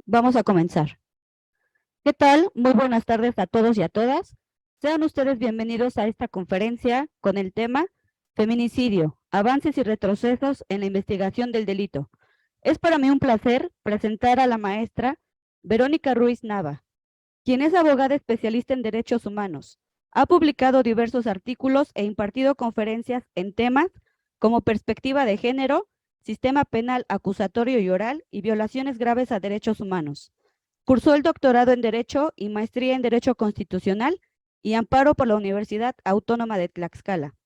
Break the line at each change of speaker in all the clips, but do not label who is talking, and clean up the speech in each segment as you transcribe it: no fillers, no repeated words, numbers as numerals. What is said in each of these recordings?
Vamos a comenzar. ¿Qué tal? Muy buenas tardes a todos y a todas. Sean ustedes bienvenidos a esta conferencia con el tema Feminicidio, avances y retrocesos en la investigación del delito. Es para mí un placer presentar a la maestra Verónica Ruiz Nava, quien es abogada especialista en derechos humanos. Ha publicado diversos artículos e impartido conferencias en temas como perspectiva de género, sistema penal acusatorio y oral y violaciones graves a derechos humanos. Cursó el doctorado en Derecho y maestría en Derecho Constitucional y Amparo por la Universidad Autónoma de Tlaxcala.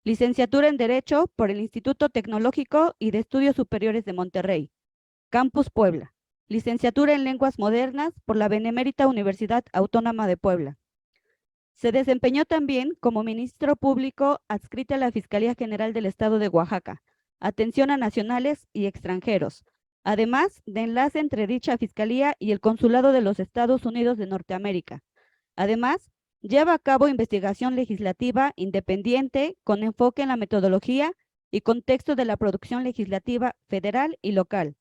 Licenciatura en Derecho por el Instituto Tecnológico y de Estudios Superiores de Monterrey, Campus Puebla. Licenciatura en Lenguas Modernas por la Benemérita Universidad Autónoma de Puebla. Se desempeñó también como ministro público adscrita a la Fiscalía General del Estado de Oaxaca, atención a nacionales y extranjeros, además de enlace entre dicha Fiscalía y el Consulado de los Estados Unidos de Norteamérica. Además, lleva a cabo investigación legislativa independiente con enfoque en la metodología y contexto de la producción legislativa federal y local.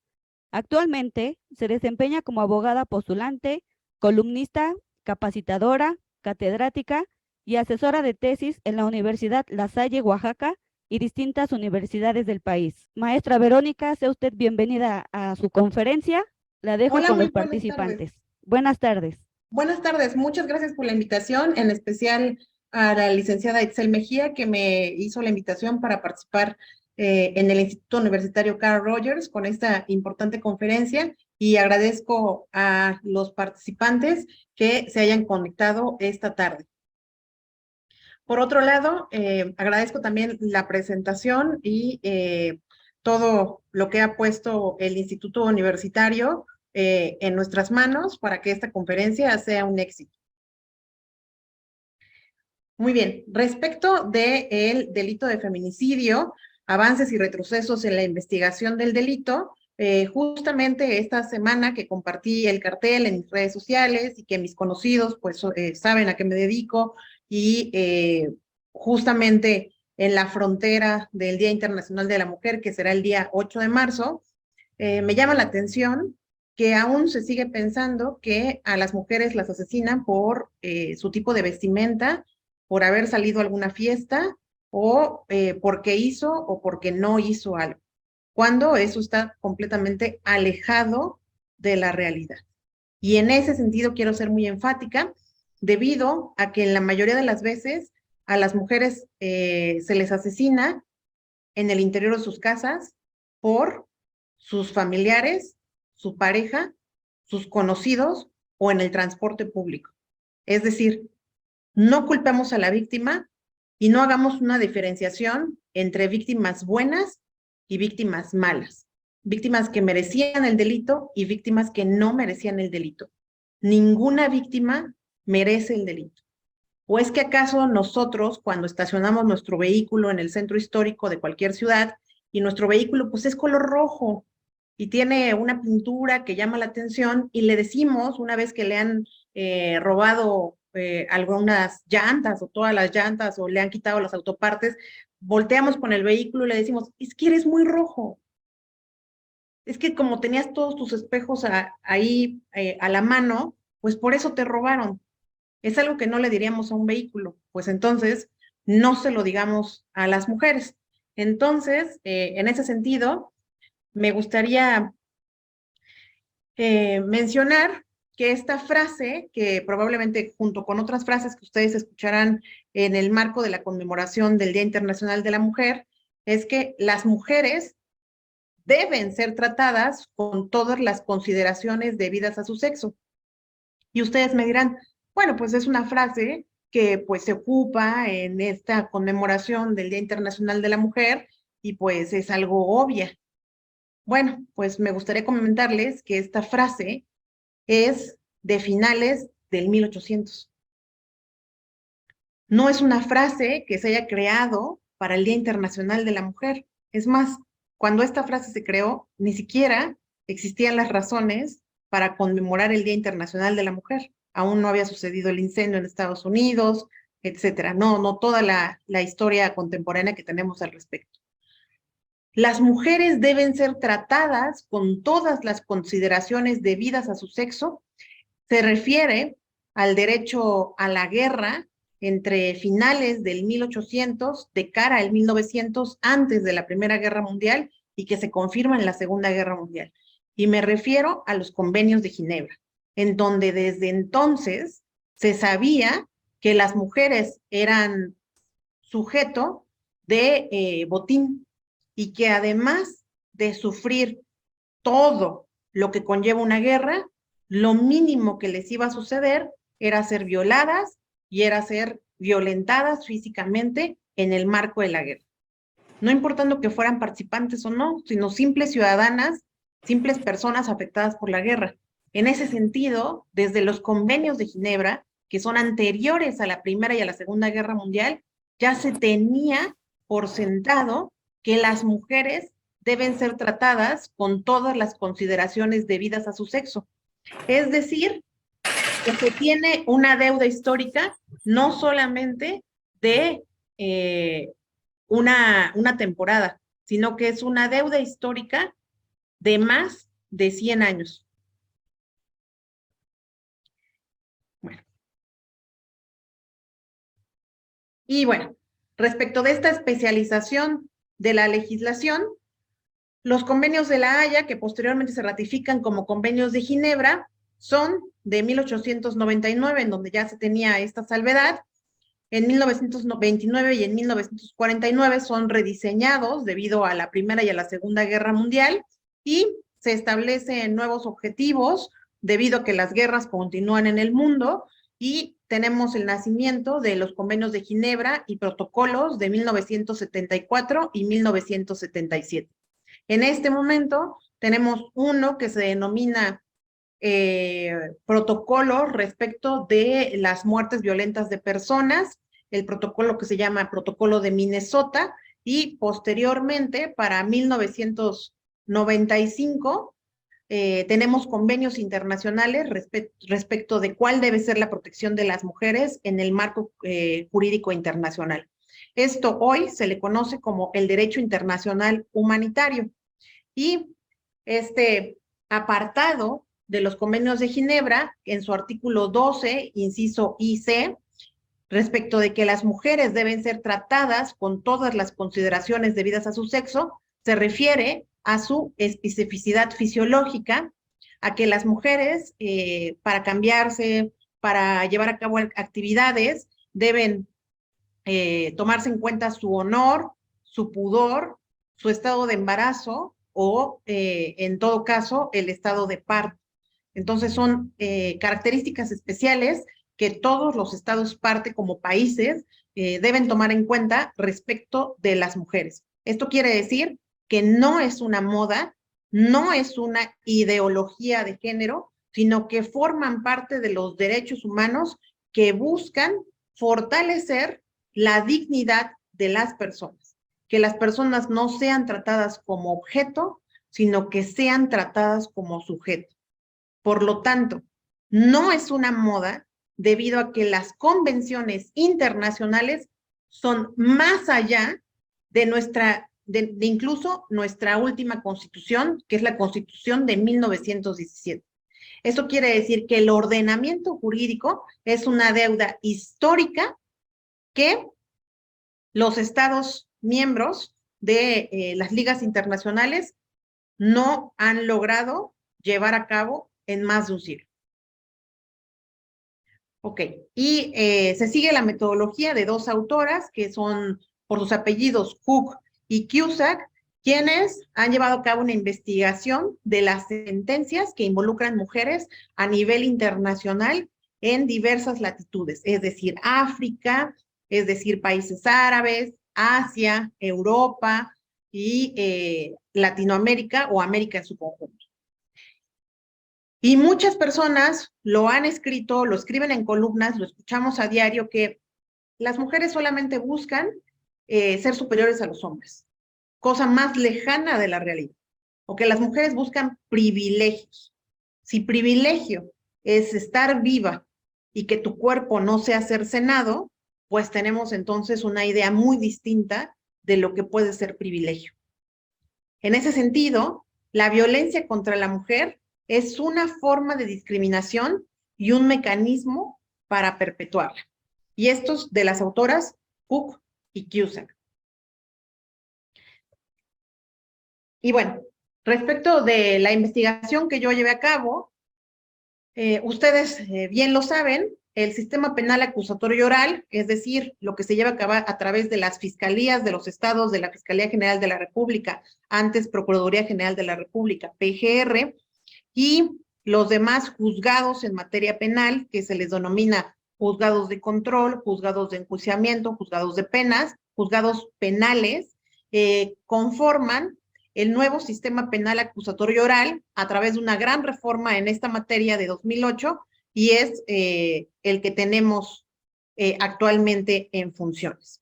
Actualmente se desempeña como abogada postulante, columnista, capacitadora, catedrática y asesora de tesis en la Universidad La Salle, Oaxaca, y distintas universidades del país. Maestra Verónica, sea usted bienvenida a su conferencia. La dejo
Hola,
con
muy
los
buenas tardes.
participantes. Buenas tardes.
Buenas tardes, muchas gracias por la invitación, en especial a la licenciada Itzel Mejía, que me hizo la invitación para participar en el Instituto Universitario Carl Rogers con esta importante conferencia, y agradezco a los participantes que se hayan conectado esta tarde. Por otro lado, agradezco también la presentación y todo lo que ha puesto el Instituto Universitario en nuestras manos para que esta conferencia sea un éxito. Muy bien, respecto del delito de feminicidio, avances y retrocesos en la investigación del delito, justamente esta semana que compartí el cartel en mis redes sociales y que mis conocidos pues saben a qué me dedico, y justamente en la frontera del Día Internacional de la Mujer, que será el día 8 de marzo, me llama la atención que aún se sigue pensando que a las mujeres las asesinan por su tipo de vestimenta, por haber salido a alguna fiesta, o porque hizo o porque no hizo algo, cuando eso está completamente alejado de la realidad. Y en ese sentido quiero ser muy enfática, debido a que en la mayoría de las veces a las mujeres se les asesina en el interior de sus casas por sus familiares, su pareja, sus conocidos o en el transporte público. Es decir, no culpemos a la víctima y no hagamos una diferenciación entre víctimas buenas y víctimas malas, víctimas que merecían el delito y víctimas que no merecían el delito. Ninguna víctima merece el delito. ¿O es que acaso nosotros, cuando estacionamos nuestro vehículo en el centro histórico de cualquier ciudad, y nuestro vehículo pues es color rojo y tiene una pintura que llama la atención, y le decimos, una vez que le han robado algunas llantas o todas las llantas, o le han quitado las autopartes, volteamos con el vehículo y le decimos, es que eres muy rojo, es que como tenías todos tus espejos ahí a la mano, pues por eso te robaron? Es algo que no le diríamos a un vehículo, pues entonces no se lo digamos a las mujeres. Entonces, en ese sentido, me gustaría mencionar que esta frase, que probablemente junto con otras frases que ustedes escucharán en el marco de la conmemoración del Día Internacional de la Mujer, es que las mujeres deben ser tratadas con todas las consideraciones debidas a su sexo. Y ustedes me dirán, bueno, pues es una frase que pues se ocupa en esta conmemoración del Día Internacional de la Mujer y pues es algo obvia. Bueno, pues me gustaría comentarles que esta frase es de finales del 1800. No es una frase que se haya creado para el Día Internacional de la Mujer. Es más, cuando esta frase se creó, ni siquiera existían las razones para conmemorar el Día Internacional de la Mujer. Aún no había sucedido el incendio en Estados Unidos, etcétera. No toda la historia contemporánea que tenemos al respecto. Las mujeres deben ser tratadas con todas las consideraciones debidas a su sexo. Se refiere al derecho a la guerra entre finales del 1800 de cara al 1900, antes de la Primera Guerra Mundial, y que se confirma en la Segunda Guerra Mundial. Y me refiero a los convenios de Ginebra, en donde desde entonces se sabía que las mujeres eran sujeto de botín, y que además de sufrir todo lo que conlleva una guerra, lo mínimo que les iba a suceder era ser violadas y era ser violentadas físicamente en el marco de la guerra. No importando que fueran participantes o no, sino simples ciudadanas, simples personas afectadas por la guerra. En ese sentido, desde los convenios de Ginebra, que son anteriores a la Primera y a la Segunda Guerra Mundial, ya se tenía por sentado que las mujeres deben ser tratadas con todas las consideraciones debidas a su sexo. Es decir, que se tiene una deuda histórica no solamente de una temporada, sino que es una deuda histórica de más de 100 años. Bueno. Y bueno, respecto de esta especialización de la legislación, los convenios de La Haya, que posteriormente se ratifican como convenios de Ginebra, son de 1899, en donde ya se tenía esta salvedad. En 1929 y en 1949 son rediseñados debido a la Primera y a la Segunda Guerra Mundial, y se establecen nuevos objetivos debido a que las guerras continúan en el mundo, y tenemos el nacimiento de los convenios de Ginebra y protocolos de 1974 y 1977. En este momento tenemos uno que se denomina protocolo respecto de las muertes violentas de personas, el protocolo que se llama Protocolo de Minnesota, y posteriormente para 1995 tenemos convenios internacionales respecto de cuál debe ser la protección de las mujeres en el marco jurídico internacional. Esto hoy se le conoce como el derecho internacional humanitario. Y este apartado de los convenios de Ginebra, en su artículo 12, inciso IC, respecto de que las mujeres deben ser tratadas con todas las consideraciones debidas a su sexo, se refiere a su especificidad fisiológica, a que las mujeres, para cambiarse, para llevar a cabo actividades, deben tomarse en cuenta su honor, su pudor, su estado de embarazo o, en todo caso, el estado de parto. Entonces son características especiales que todos los estados parte como países deben tomar en cuenta respecto de las mujeres. Esto quiere decir que no es una moda, no es una ideología de género, sino que forman parte de los derechos humanos que buscan fortalecer la dignidad de las personas, que las personas no sean tratadas como objeto, sino que sean tratadas como sujeto. Por lo tanto, no es una moda debido a que las convenciones internacionales son más allá de de incluso nuestra última constitución, que es la Constitución de 1917. Eso quiere decir que el ordenamiento jurídico es una deuda histórica que los estados miembros de las ligas internacionales no han logrado llevar a cabo en más de un siglo. Ok, y se sigue la metodología de dos autoras que son, por sus apellidos, Cook y Cusack, quienes han llevado a cabo una investigación de las sentencias que involucran mujeres a nivel internacional en diversas latitudes, es decir, África, es decir, países árabes, Asia, Europa y Latinoamérica o América en su conjunto. Y muchas personas lo han escrito, lo escriben en columnas, lo escuchamos a diario, que las mujeres solamente buscan ser superiores a los hombres, cosa más lejana de la realidad, o que las mujeres buscan privilegios. Si privilegio es estar viva y que tu cuerpo no sea cercenado, pues tenemos entonces una idea muy distinta de lo que puede ser privilegio. En ese sentido, la violencia contra la mujer es una forma de discriminación y un mecanismo para perpetuarla. Y estos de las autoras Cook y Cusack. Y bueno, respecto de la investigación que yo llevé a cabo, ustedes bien lo saben, el sistema penal acusatorio oral, es decir, lo que se lleva a cabo a través de las fiscalías de los estados, de la Fiscalía General de la República, antes Procuraduría General de la República, PGR, y los demás juzgados en materia penal, que se les denomina juzgados de control, juzgados de enjuiciamiento, juzgados de penas, juzgados penales, conforman el nuevo sistema penal acusatorio oral a través de una gran reforma en esta materia de 2008 y es el que tenemos actualmente en funciones.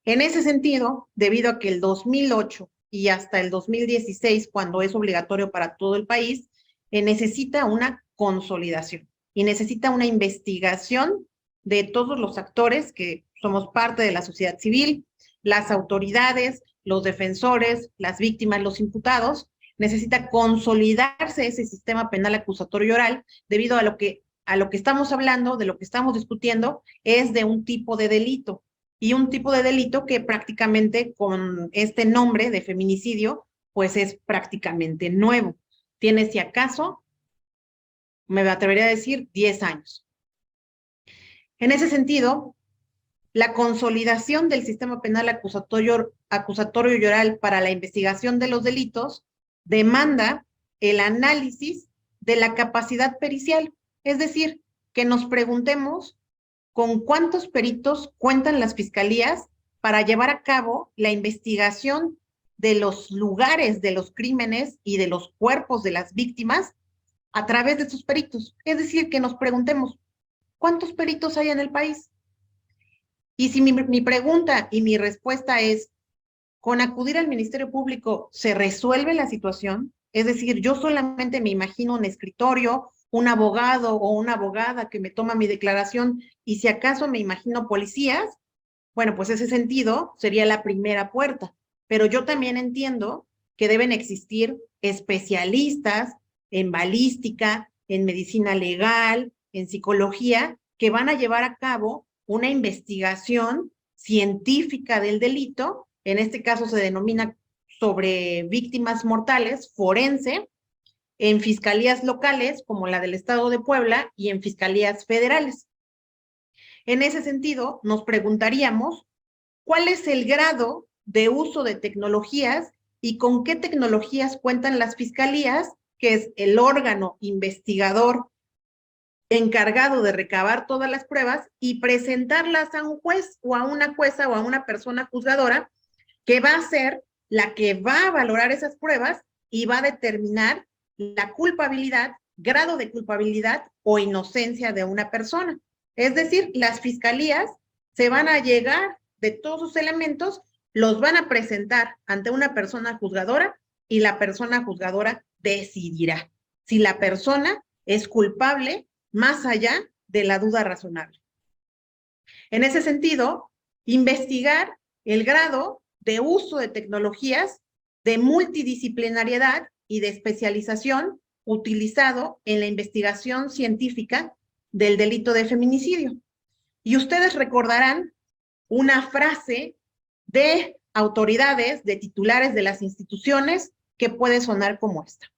En ese sentido, debido a que el 2008 y hasta el 2016, cuando es obligatorio para todo el país, necesita una consolidación y necesita una investigación de todos los actores que somos parte de la sociedad civil, las autoridades, los defensores, las víctimas, los imputados. Necesita consolidarse ese sistema penal acusatorio oral debido a lo que estamos hablando, de lo que estamos discutiendo, es de un tipo de delito. Y un tipo de delito que prácticamente con este nombre de feminicidio, pues es prácticamente nuevo. Tiene, si acaso, me atrevería a decir, 10 años. En ese sentido, la consolidación del sistema penal acusatorio y oral para la investigación de los delitos demanda el análisis de la capacidad pericial, es decir, que nos preguntemos con cuántos peritos cuentan las fiscalías para llevar a cabo la investigación de los lugares de los crímenes y de los cuerpos de las víctimas a través de sus peritos. Es decir, que nos preguntemos, ¿cuántos peritos hay en el país? Y si mi pregunta y mi respuesta es, ¿con acudir al Ministerio Público se resuelve la situación? Es decir, yo solamente me imagino un escritorio, un abogado o una abogada que me toma mi declaración y si acaso me imagino policías, bueno, pues ese sentido sería la primera puerta. Pero yo también entiendo que deben existir especialistas en balística, en medicina legal, en psicología, que van a llevar a cabo una investigación científica del delito, en este caso se denomina sobre víctimas mortales, forense, en fiscalías locales como la del Estado de Puebla y en fiscalías federales. En ese sentido, nos preguntaríamos, ¿cuál es el grado de uso de tecnologías y con qué tecnologías cuentan las fiscalías, que es el órgano investigador encargado de recabar todas las pruebas y presentarlas a un juez o a una jueza o a una persona juzgadora que va a ser la que va a valorar esas pruebas y va a determinar la culpabilidad, grado de culpabilidad o inocencia de una persona? Es decir, las fiscalías se van a llegar de todos sus elementos, los van a presentar ante una persona juzgadora y la persona juzgadora decidirá si la persona es culpable más allá de la duda razonable. En ese sentido, investigar el grado de uso de tecnologías de multidisciplinariedad y de especialización utilizado en la investigación científica del delito de feminicidio. Y ustedes recordarán una frase de autoridades, de titulares de las instituciones que puede sonar como esta.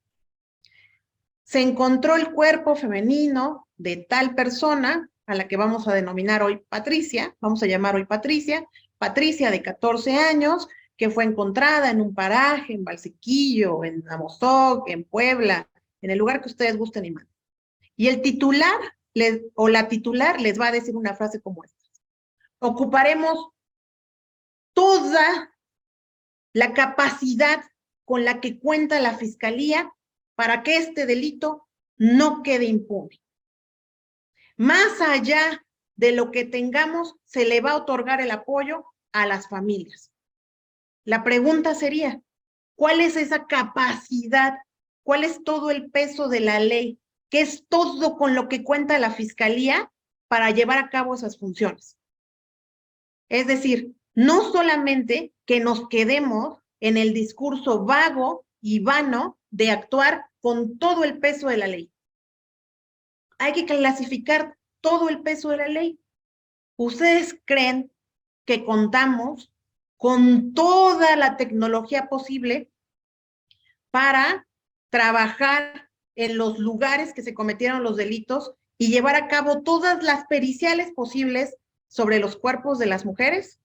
Se encontró el cuerpo femenino de tal persona, a la que vamos a denominar hoy Patricia, vamos a llamar hoy Patricia, Patricia de 14 años, que fue encontrada en un paraje, en Valsequillo, en Amozoc, en Puebla, en el lugar que ustedes gusten y manden. Y el titular o la titular les va a decir una frase como esta. Ocuparemos toda la capacidad con la que cuenta la Fiscalía para que este delito no quede impune. Más allá de lo que tengamos, se le va a otorgar el apoyo a las familias. La pregunta sería, ¿cuál es esa capacidad? ¿Cuál es todo el peso de la ley? ¿Qué es todo con lo que cuenta la Fiscalía para llevar a cabo esas funciones? Es decir, no solamente que nos quedemos en el discurso vago y vano de actuar con todo el peso de la ley. Hay que clasificar todo el peso de la ley. ¿Ustedes creen que contamos con toda la tecnología posible para trabajar en los lugares que se cometieron los delitos y llevar a cabo todas las periciales posibles sobre los cuerpos de las mujeres?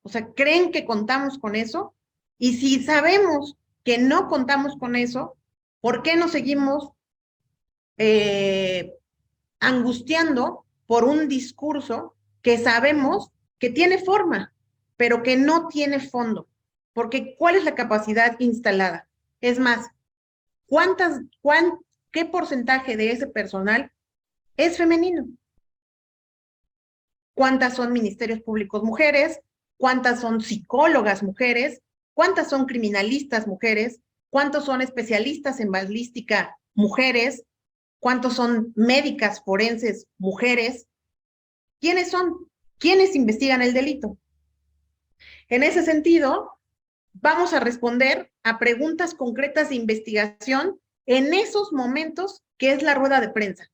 O sea, ¿creen que contamos con eso? Y si sabemos que no contamos con eso, ¿por qué nos seguimos angustiando por un discurso que sabemos que tiene forma, pero que no tiene fondo? Porque ¿cuál es la capacidad instalada? Es más, ¿qué porcentaje de ese personal es femenino? ¿Cuántas son ministerios públicos mujeres? ¿Cuántas son psicólogas mujeres? ¿Cuántas son criminalistas mujeres? ¿Cuántos son especialistas en balística mujeres? ¿Cuántos son médicas forenses mujeres? ¿Quiénes son? ¿Quiénes investigan el delito? En ese sentido, vamos a responder a preguntas concretas de investigación en esos momentos que es la rueda de prensa.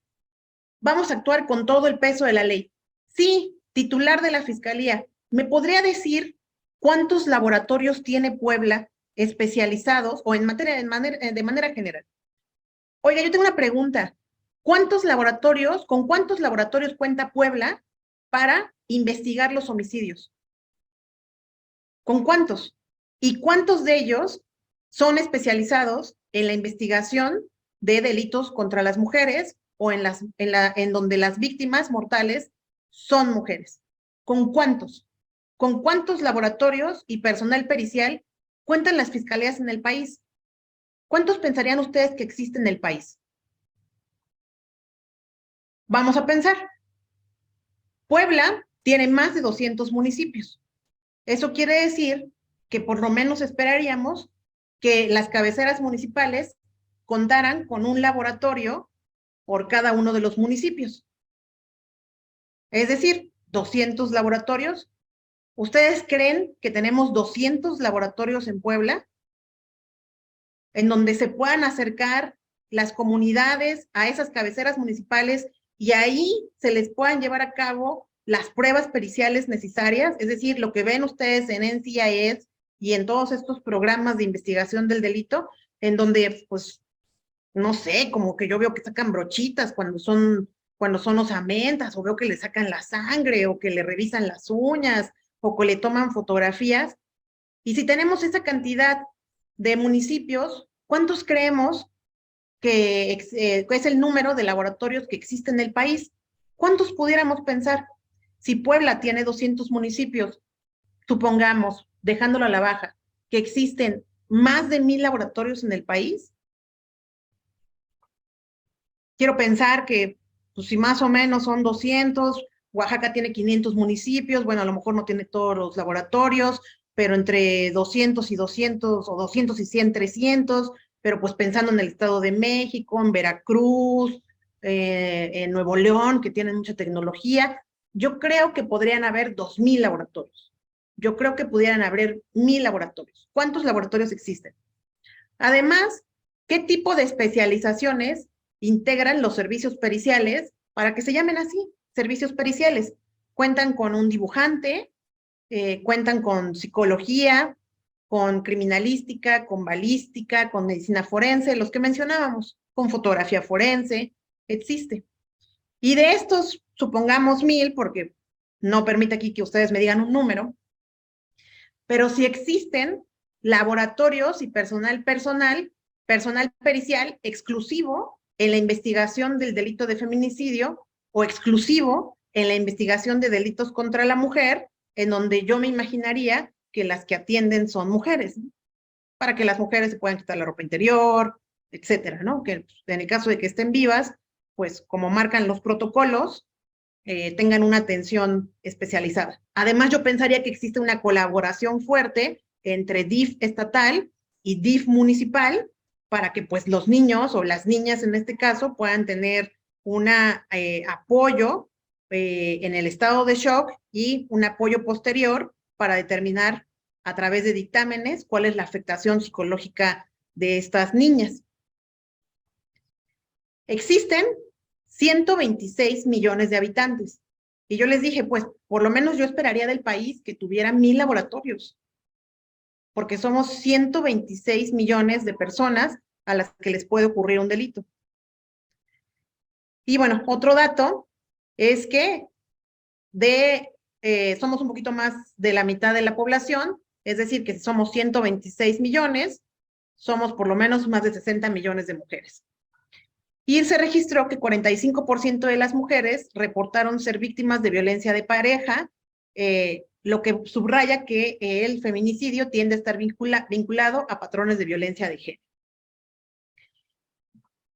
Vamos a actuar con todo el peso de la ley. Sí, titular de la Fiscalía, ¿me podría decir cuántos laboratorios tiene Puebla especializados o de manera general? Oiga, yo tengo una pregunta. ¿Con cuántos laboratorios cuenta Puebla para investigar los homicidios? ¿Con cuántos? ¿Y cuántos de ellos son especializados en la investigación de delitos contra las mujeres o en donde las víctimas mortales son mujeres? ¿Con cuántos? ¿Con cuántos laboratorios y personal pericial cuentan las fiscalías en el país? ¿Cuántos pensarían ustedes que existen en el país? Vamos a pensar. Puebla tiene más de 200 municipios. Eso quiere decir que por lo menos esperaríamos que las cabeceras municipales contaran con un laboratorio por cada uno de los municipios. Es decir, 200 laboratorios. ¿Ustedes creen que tenemos 200 laboratorios en Puebla en donde se puedan acercar las comunidades a esas cabeceras municipales y ahí se les puedan llevar a cabo las pruebas periciales necesarias? Es decir, lo que ven ustedes en NCIS y en todos estos programas de investigación del delito, en donde, pues, no sé, como que yo veo que sacan brochitas cuando son osamentas, o veo que le sacan la sangre, o que le revisan las uñas, o que le toman fotografías. Y si tenemos esa cantidad de municipios, ¿cuántos creemos que es el número de laboratorios que existen en el país? ¿Cuántos pudiéramos pensar? Si Puebla tiene 200 municipios, supongamos, dejándolo a la baja, que existen más de 1000 laboratorios en el país. Quiero pensar que, pues, si más o menos son 200, Oaxaca tiene 500 municipios, bueno, a lo mejor no tiene todos los laboratorios, pero entre 200 y 200, o 200 y 100, 300, pero pues pensando en el Estado de México, en Veracruz, en Nuevo León, que tienen mucha tecnología, yo creo que podrían haber 2000 laboratorios. Yo creo que pudieran haber 1000 laboratorios. ¿Cuántos laboratorios existen? Además, ¿qué tipo de especializaciones integran los servicios periciales para que se llamen así, servicios periciales? Cuentan con un dibujante, cuentan con psicología, con criminalística, con balística, con medicina forense, los que mencionábamos, con fotografía forense, existe. Y de estos, supongamos 1000, porque no permite aquí que ustedes me digan un número, pero si existen laboratorios y personal pericial exclusivo en la investigación del delito de feminicidio o exclusivo en la investigación de delitos contra la mujer, en donde yo me imaginaría que las que atienden son mujeres, ¿no? Para que las mujeres se puedan quitar la ropa interior, etcétera, ¿no? Que en el caso de que estén vivas, pues como marcan los protocolos, tengan una atención especializada. Además, yo pensaría que existe una colaboración fuerte entre DIF estatal y DIF municipal para que pues los niños o las niñas en este caso puedan tener un apoyo en el estado de shock y un apoyo posterior para determinar a través de dictámenes cuál es la afectación psicológica de estas niñas. Existen 126 millones de habitantes. Y yo les dije, pues, por lo menos yo esperaría del país que tuviera 1000 laboratorios, porque somos 126 millones de personas a las que les puede ocurrir un delito. Y bueno, otro dato es que somos un poquito más de la mitad de la población, es decir, que si somos 126 millones, somos por lo menos más de 60 millones de mujeres. Y se registró que 45% de las mujeres reportaron ser víctimas de violencia de pareja, lo que subraya que el feminicidio tiende a estar vinculado a patrones de violencia de género.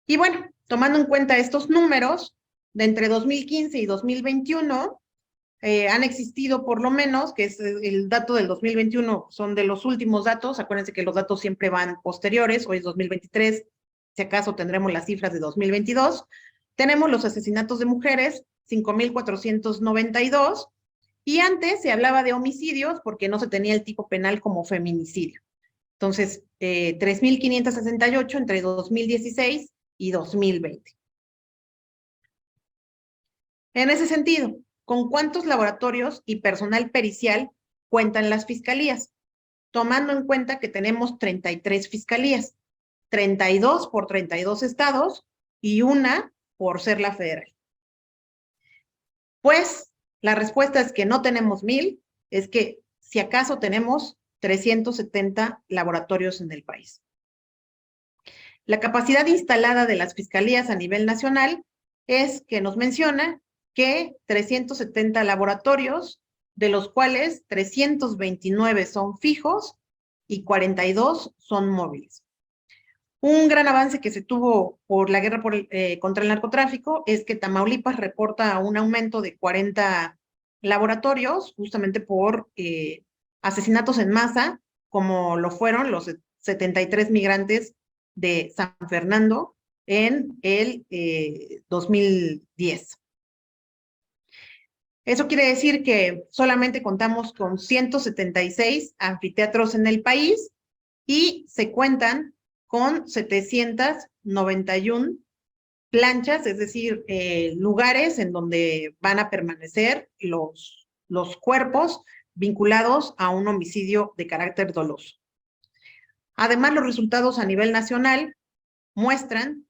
Y bueno, tomando en cuenta estos números, de entre 2015 y 2021, han existido por lo menos, que es el dato del 2021, son de los últimos datos, acuérdense que los datos siempre van posteriores, hoy es 2023, si acaso tendremos las cifras de 2022, tenemos los asesinatos de mujeres, 5,492, y antes se hablaba de homicidios porque no se tenía el tipo penal como feminicidio. Entonces, 3,568 entre 2016 y 2020. En ese sentido, ¿con cuántos laboratorios y personal pericial cuentan las fiscalías? Tomando en cuenta que tenemos 33 fiscalías, 32 por 32 estados y una por ser la federal. Pues la respuesta es que no tenemos 1000, es que si acaso tenemos 370 laboratorios en el país. La capacidad instalada de las fiscalías a nivel nacional es que nos menciona que 370 laboratorios, de los cuales 329 son fijos y 42 son móviles. Un gran avance que se tuvo por la guerra contra el narcotráfico es que Tamaulipas reporta un aumento de 40 laboratorios, justamente por asesinatos en masa, como lo fueron los 73 migrantes de San Fernando en el 2010. Eso quiere decir que solamente contamos con 176 anfiteatros en el país y se cuentan con 791 planchas, es decir, lugares en donde van a permanecer los cuerpos vinculados a un homicidio de carácter doloso. Además, los resultados a nivel nacional muestran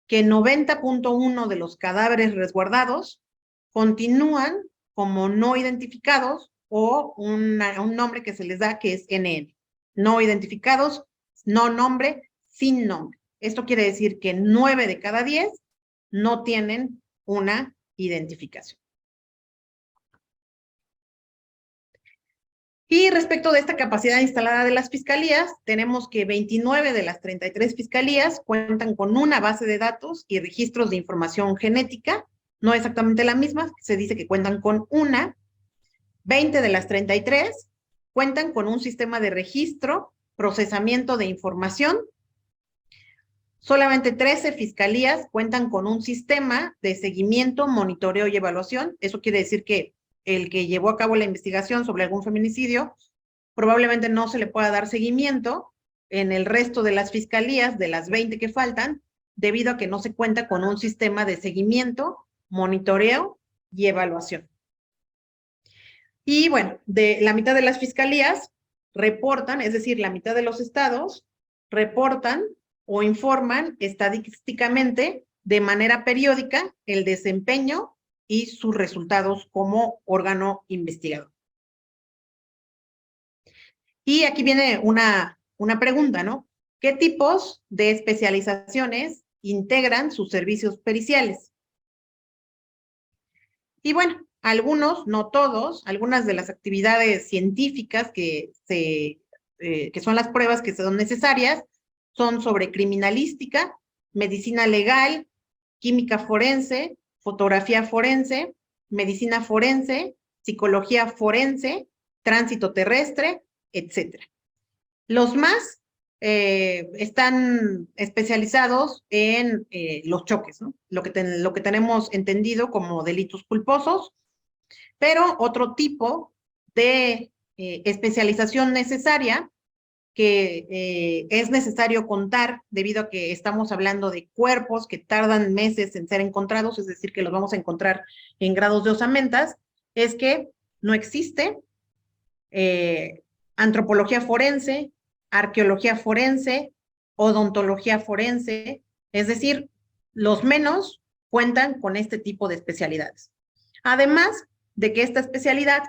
que 90,1% de los cadáveres resguardados continúan como no identificados o un nombre que se les da que es NN. No identificados, no nombre, sin nombre. Esto quiere decir que 9 de cada 10 no tienen una identificación. Y respecto de esta capacidad instalada de las fiscalías, tenemos que 29 de las 33 fiscalías cuentan con una base de datos y registros de información genética, no exactamente la misma, se dice que cuentan con una. 20 de las 33 cuentan con un sistema de registro, procesamiento de información. Solamente 13 fiscalías cuentan con un sistema de seguimiento, monitoreo y evaluación. Eso quiere decir que el que llevó a cabo la investigación sobre algún feminicidio probablemente no se le pueda dar seguimiento en el resto de las fiscalías, de las 20 que faltan, debido a que no se cuenta con un sistema de seguimiento, monitoreo y evaluación. Y bueno, de la mitad de las fiscalías reportan, es decir, la mitad de los estados reportan o informan estadísticamente de manera periódica el desempeño y sus resultados como órgano investigador. Y aquí viene una pregunta, ¿no? ¿Qué tipos de especializaciones integran sus servicios periciales? Y bueno, algunos, no todos, algunas de las actividades científicas que son las pruebas que son necesarias son sobre criminalística, medicina legal, química forense, fotografía forense, medicina forense, psicología forense, tránsito terrestre, etc. Los más están especializados en los choques, ¿no? Lo que tenemos entendido como delitos culposos, pero otro tipo de especialización necesaria que es necesario contar debido a que estamos hablando de cuerpos que tardan meses en ser encontrados, es decir, que los vamos a encontrar en grados de osamentas, es que no existe antropología forense, arqueología forense, odontología forense, es decir, los menos cuentan con este tipo de especialidades. Además de que esta especialidad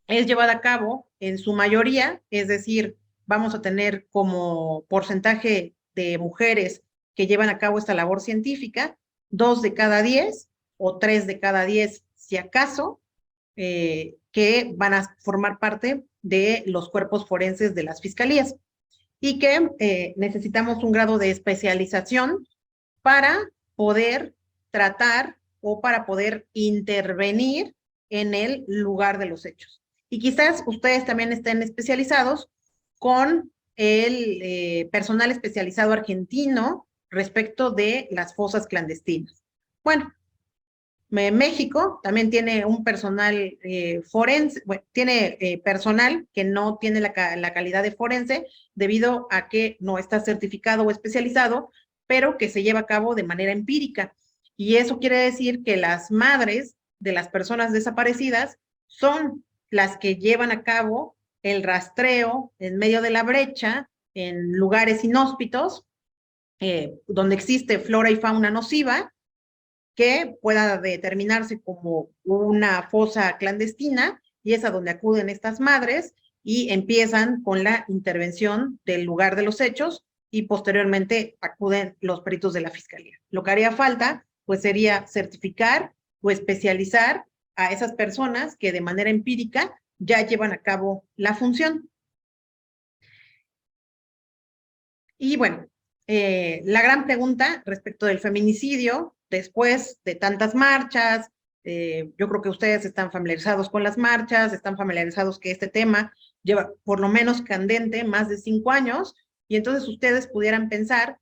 es llevada a cabo en su mayoría, es decir, vamos a tener como porcentaje de mujeres que llevan a cabo esta labor científica, 2 de cada 10 o 3 de cada 10, si acaso, que van a formar parte de los cuerpos forenses de las fiscalías y que necesitamos un grado de especialización para poder tratar o para poder intervenir en el lugar de los hechos. Y quizás ustedes también estén especializados con el personal especializado argentino respecto de las fosas clandestinas. Bueno, México también tiene un personal forense, bueno, tiene personal que no tiene la calidad de forense debido a que no está certificado o especializado, pero que se lleva a cabo de manera empírica. Y eso quiere decir que las madres de las personas desaparecidas son las que llevan a cabo el rastreo en medio de la brecha, en lugares inhóspitos, donde existe flora y fauna nociva, que pueda determinarse como una fosa clandestina, y es a donde acuden estas madres y empiezan con la intervención del lugar de los hechos y posteriormente acuden los peritos de la fiscalía. Lo que haría falta, pues, sería certificar o especializar a esas personas que de manera empírica ya llevan a cabo la función. Y bueno, la gran pregunta respecto del feminicidio, después de tantas marchas, yo creo que ustedes están familiarizados con las marchas, están familiarizados que este tema lleva por lo menos candente más de 5 años, y entonces ustedes pudieran pensar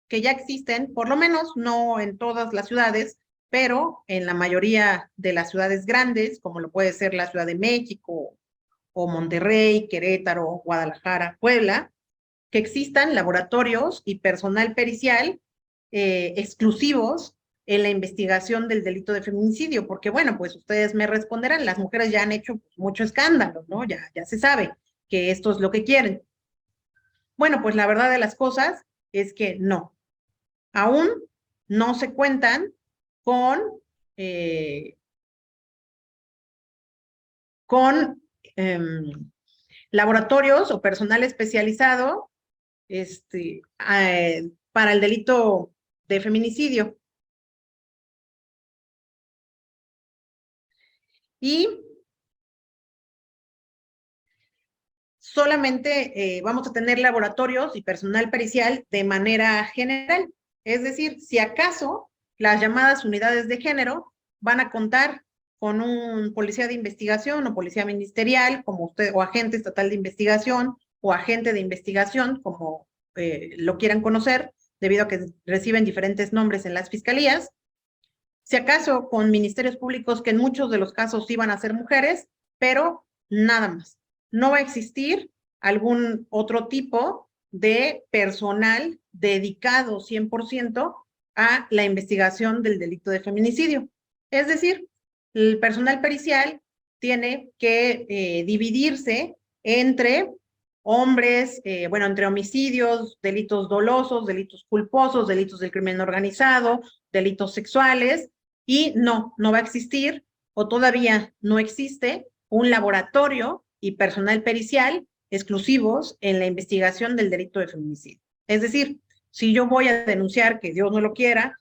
que ya existen, por lo menos no en todas las ciudades, pero en la mayoría de las ciudades grandes, como lo puede ser la Ciudad de México, o Monterrey, Querétaro, Guadalajara, Puebla, que existan laboratorios y personal pericial exclusivos en la investigación del delito de feminicidio, porque bueno, pues ustedes me responderán, las mujeres ya han hecho mucho escándalo, ¿no? Ya se sabe que esto es lo que quieren. Bueno, pues la verdad de las cosas es que no, aún no se cuentan con laboratorios o personal especializado para el delito de feminicidio. Y solamente vamos a tener laboratorios y personal pericial de manera general. Es decir, si acaso las llamadas unidades de género van a contar con un policía de investigación o policía ministerial, como usted, o agente estatal de investigación, o agente de investigación, como lo quieran conocer, debido a que reciben diferentes nombres en las fiscalías. Si acaso con ministerios públicos que en muchos de los casos iban a ser mujeres, pero nada más. No va a existir algún otro tipo de personal dedicado 100% a la investigación del delito de feminicidio. Es decir, el personal pericial tiene que dividirse entre hombres, entre homicidios, delitos dolosos, delitos culposos, delitos del crimen organizado, delitos sexuales, y no va a existir, o todavía no existe, un laboratorio y personal pericial exclusivos en la investigación del delito de feminicidio. Es decir, si yo voy a denunciar, que Dios no lo quiera,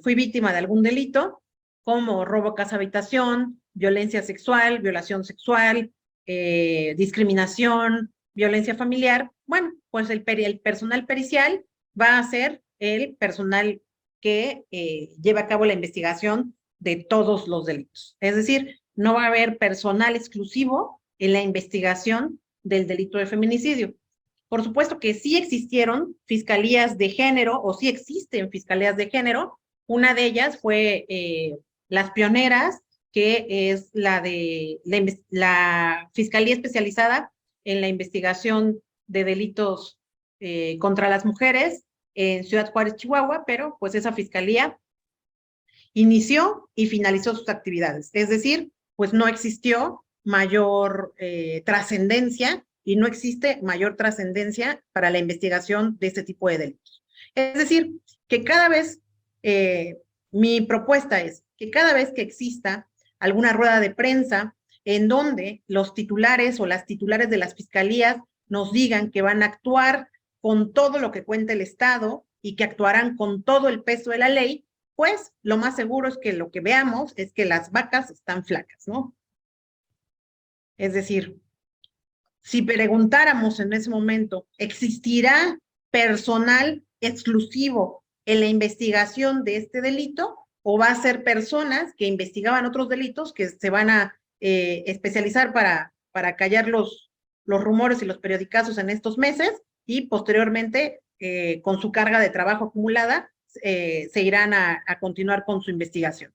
fui víctima de algún delito, como robo casa habitación, violencia sexual, violación sexual, discriminación, violencia familiar, bueno, pues el personal pericial va a ser el personal que lleva a cabo la investigación de todos los delitos. Es decir, no va a haber personal exclusivo en la investigación del delito de feminicidio. Por supuesto que sí existieron fiscalías de género, o sí existen fiscalías de género. Una de ellas fue las pioneras que es la de la Fiscalía Especializada en la Investigación de Delitos contra las Mujeres en Ciudad Juárez, Chihuahua, pero pues esa fiscalía inició y finalizó sus actividades. Es decir, pues no existió mayor trascendencia y no existe mayor trascendencia para la investigación de este tipo de delitos. Es decir, que cada vez, mi propuesta es que cada vez que exista alguna rueda de prensa en donde los titulares o las titulares de las fiscalías nos digan que van a actuar con todo lo que cuenta el Estado y que actuarán con todo el peso de la ley, pues lo más seguro es que lo que veamos es que las vacas están flacas, ¿no? Es decir, si preguntáramos en ese momento, ¿existirá personal exclusivo en la investigación de este delito? ¿O va a ser personas que investigaban otros delitos que se van a especializar para callar los rumores y los periodicazos en estos meses y posteriormente, con su carga de trabajo acumulada, se irán a continuar con su investigación?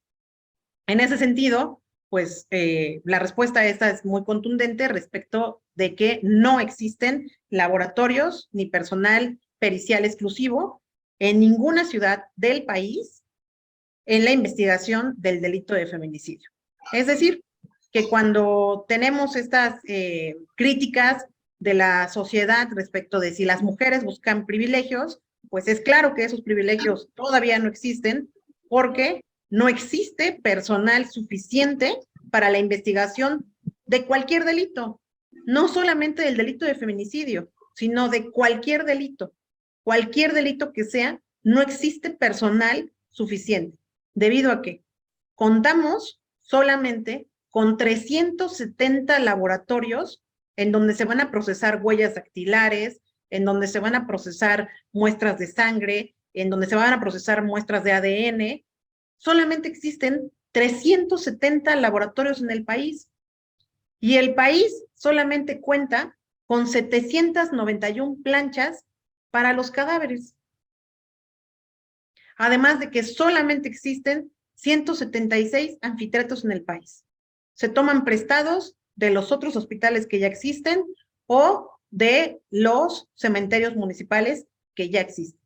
En ese sentido, pues la respuesta a esta es muy contundente respecto de que no existen laboratorios ni personal pericial exclusivo en ninguna ciudad del país en la investigación del delito de feminicidio. Es decir, que cuando tenemos estas críticas de la sociedad respecto de si las mujeres buscan privilegios, pues es claro que esos privilegios todavía no existen porque no existe personal suficiente para la investigación de cualquier delito, no solamente del delito de feminicidio, sino de cualquier delito que sea, no existe personal suficiente. ¿Debido a qué? Contamos solamente con 370 laboratorios en donde se van a procesar huellas dactilares, en donde se van a procesar muestras de sangre, en donde se van a procesar muestras de ADN. Solamente existen 370 laboratorios en el país y el país solamente cuenta con 791 planchas para los cadáveres. Además de que solamente existen 176 anfiteatros en el país. Se toman prestados de los otros hospitales que ya existen o de los cementerios municipales que ya existen.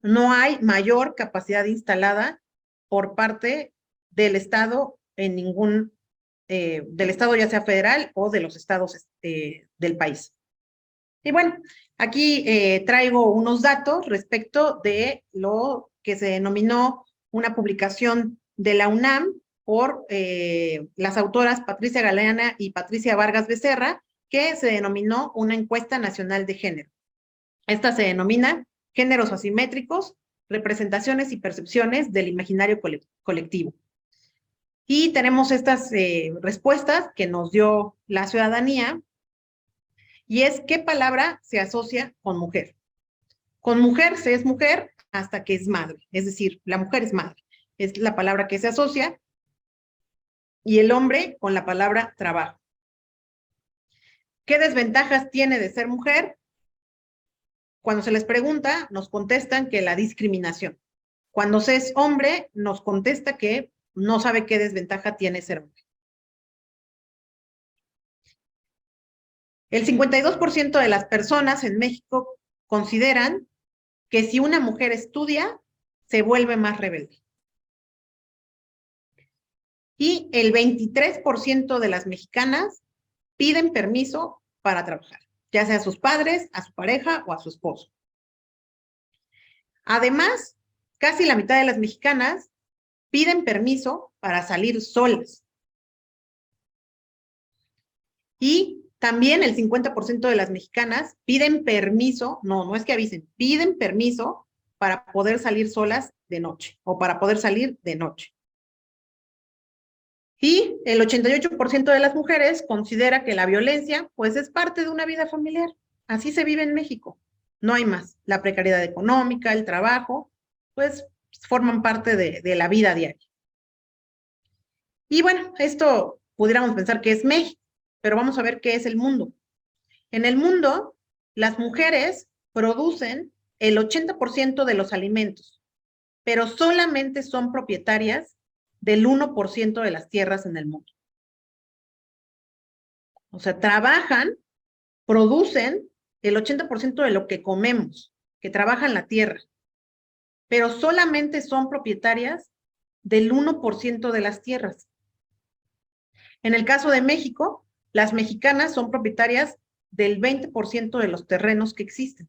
No hay mayor capacidad instalada por parte del Estado en ningún, del Estado ya sea federal o de los estados del país. Y bueno, aquí traigo unos datos respecto de lo que se denominó una publicación de la UNAM por las autoras Patricia Galeana y Patricia Vargas Becerra, que se denominó una encuesta nacional de género. Esta se denomina Géneros Asimétricos, Representaciones y Percepciones del Imaginario Colectivo. Y tenemos estas respuestas que nos dio la ciudadanía, y es qué palabra se asocia con mujer. Con mujer se es mujer hasta que es madre, es decir, la mujer es madre, es la palabra que se asocia, y el hombre con la palabra trabajo. ¿Qué desventajas tiene de ser mujer? Cuando se les pregunta, nos contestan que la discriminación. Cuando se es hombre, nos contesta que no sabe qué desventaja tiene ser hombre. El 52% de las personas en México consideran que si una mujer estudia, se vuelve más rebelde. Y el 23% de las mexicanas piden permiso para trabajar, ya sea a sus padres, a su pareja o a su esposo. Además, casi la mitad de las mexicanas piden permiso para salir solas. Y también el 50% de las mexicanas piden permiso, no es que avisen, piden permiso para poder salir solas de noche o para poder salir de noche. Y el 88% de las mujeres considera que la violencia, pues, es parte de una vida familiar. Así se vive en México. No hay más. La precariedad económica, el trabajo, pues, forman parte de la vida diaria. Y bueno, esto pudiéramos pensar que es México, pero vamos a ver qué es el mundo. En el mundo, las mujeres producen el 80% de los alimentos, pero solamente son propietarias del 1% de las tierras en el mundo. O sea, trabajan, producen el 80% de lo que comemos, que trabajan la tierra, pero solamente son propietarias del 1% de las tierras. En el caso de México, las mexicanas son propietarias del 20% de los terrenos que existen.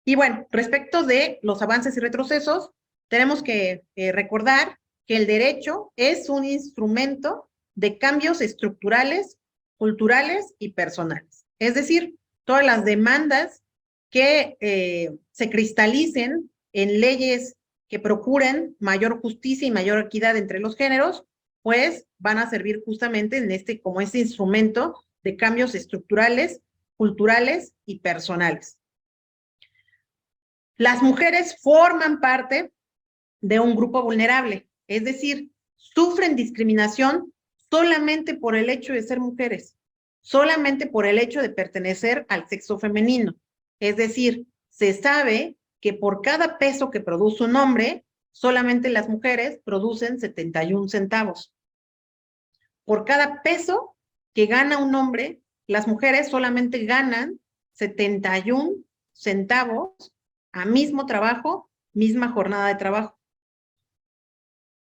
Y bueno, respecto de los avances y retrocesos, tenemos que recordar que el derecho es un instrumento de cambios estructurales, culturales y personales. Es decir, todas las demandas que se cristalicen en leyes que procuren mayor justicia y mayor equidad entre los géneros, pues van a servir justamente en como este instrumento de cambios estructurales, culturales y personales. Las mujeres forman parte de un grupo vulnerable, es decir, sufren discriminación solamente por el hecho de ser mujeres, solamente por el hecho de pertenecer al sexo femenino. Es decir, se sabe que por cada peso que produce un hombre, solamente las mujeres producen 71 centavos. Por cada peso que gana un hombre, las mujeres solamente ganan 71 centavos a mismo trabajo, misma jornada de trabajo.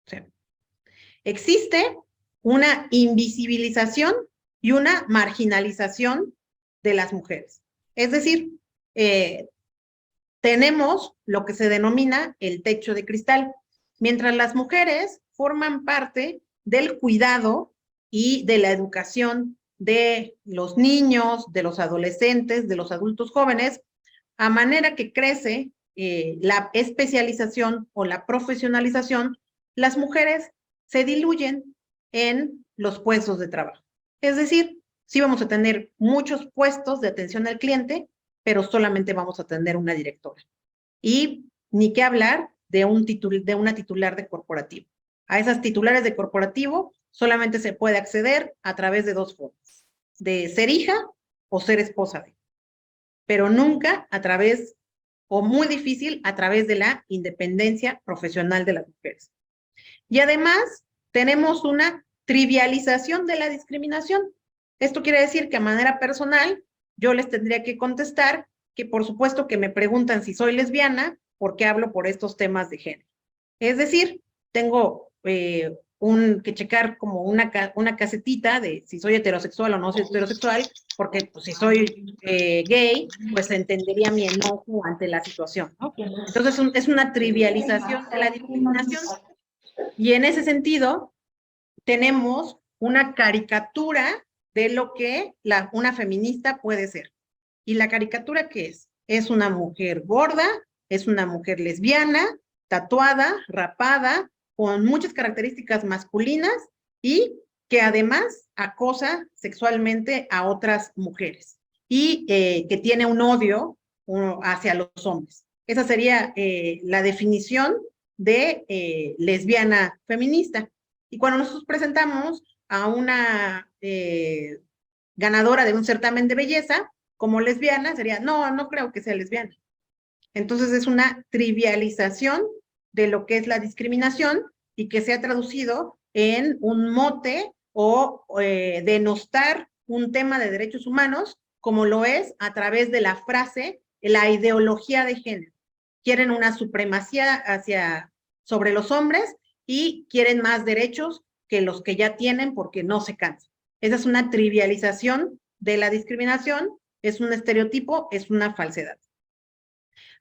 O sea, existe una invisibilización y una marginalización de las mujeres. Es decir, tenemos lo que se denomina el techo de cristal. Mientras las mujeres forman parte del cuidado y de la educación de los niños, de los adolescentes, de los adultos jóvenes, a manera que crece la especialización o la profesionalización, las mujeres se diluyen en los puestos de trabajo. Es decir, sí vamos a tener muchos puestos de atención al cliente, pero solamente vamos a tener una directora. Y ni qué hablar de una titular de corporativo. A esas titulares de corporativo solamente se puede acceder a través de dos formas, de ser hija o ser esposa de, pero nunca a través, o muy difícil, a través de la independencia profesional de las mujeres. Y además, tenemos una trivialización de la discriminación. Esto quiere decir que a manera personal, yo les tendría que contestar que por supuesto que me preguntan si soy lesbiana, porque hablo por estos temas de género. Es decir, tengo que checar como una casetita de si soy heterosexual o no soy heterosexual, porque pues, si soy gay, pues entendería mi enojo ante la situación, ¿no? Entonces es una trivialización de la discriminación. Y en ese sentido, tenemos una caricatura de lo que una feminista puede ser. ¿Y la caricatura qué es? Es una mujer gorda, es una mujer lesbiana, tatuada, rapada, con muchas características masculinas y que además acosa sexualmente a otras mujeres y que tiene un odio hacia los hombres. Esa sería la definición de lesbiana feminista. Y cuando nosotros presentamos a una ganadora de un certamen de belleza como lesbiana, sería, no creo que sea lesbiana. Entonces es una trivialización de lo que es la discriminación y que se ha traducido en un mote o denostar un tema de derechos humanos como lo es a través de la frase, la ideología de género. Quieren una supremacía sobre los hombres y quieren más derechos que los que ya tienen porque no se cansan. Esa es una trivialización de la discriminación, es un estereotipo, es una falsedad.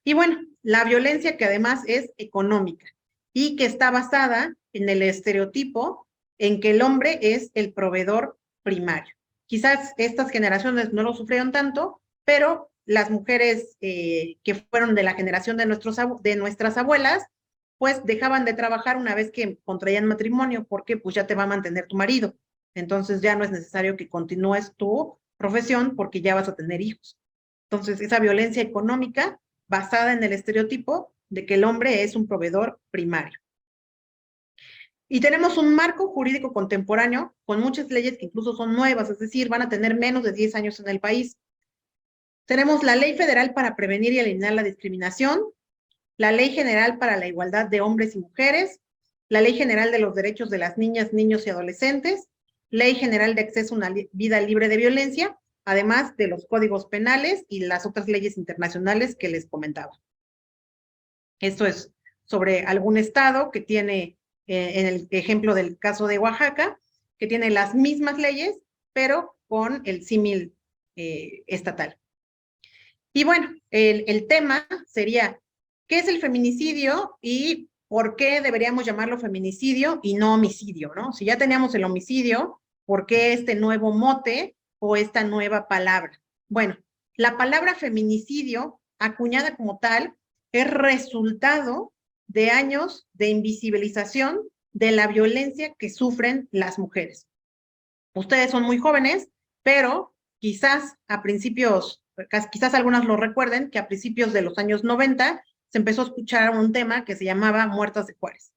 Y bueno, la violencia que además es económica y que está basada en el estereotipo en que el hombre es el proveedor primario. Quizás estas generaciones no lo sufrieron tanto, pero las mujeres que fueron de la generación de nuestras abuelas, pues dejaban de trabajar una vez que contraían matrimonio, porque pues ya te va a mantener tu marido. Entonces ya no es necesario que continúes tu profesión porque ya vas a tener hijos. Entonces esa violencia económica basada en el estereotipo de que el hombre es un proveedor primario. Y tenemos un marco jurídico contemporáneo con muchas leyes que incluso son nuevas, es decir, van a tener menos de 10 años en el país. Tenemos la Ley Federal para Prevenir y Eliminar la Discriminación, la Ley General para la Igualdad de Hombres y Mujeres, la Ley General de los Derechos de las Niñas, Niños y Adolescentes, Ley General de Acceso a una vida libre de violencia, además de los códigos penales y las otras leyes internacionales que les comentaba. Esto es sobre algún estado que tiene, en el ejemplo del caso de Oaxaca, que tiene las mismas leyes, pero con el símil estatal. Y bueno, el tema sería, ¿qué es el feminicidio y por qué deberíamos llamarlo feminicidio y no homicidio, ¿no? Si ya teníamos el homicidio, ¿por qué este nuevo mote o esta nueva palabra? Bueno, la palabra feminicidio, acuñada como tal, es resultado de años de invisibilización de la violencia que sufren las mujeres. Ustedes son muy jóvenes, pero quizás a principios, quizás algunas lo recuerden, que a principios de los años 90 se empezó a escuchar un tema que se llamaba Muertas de Juárez.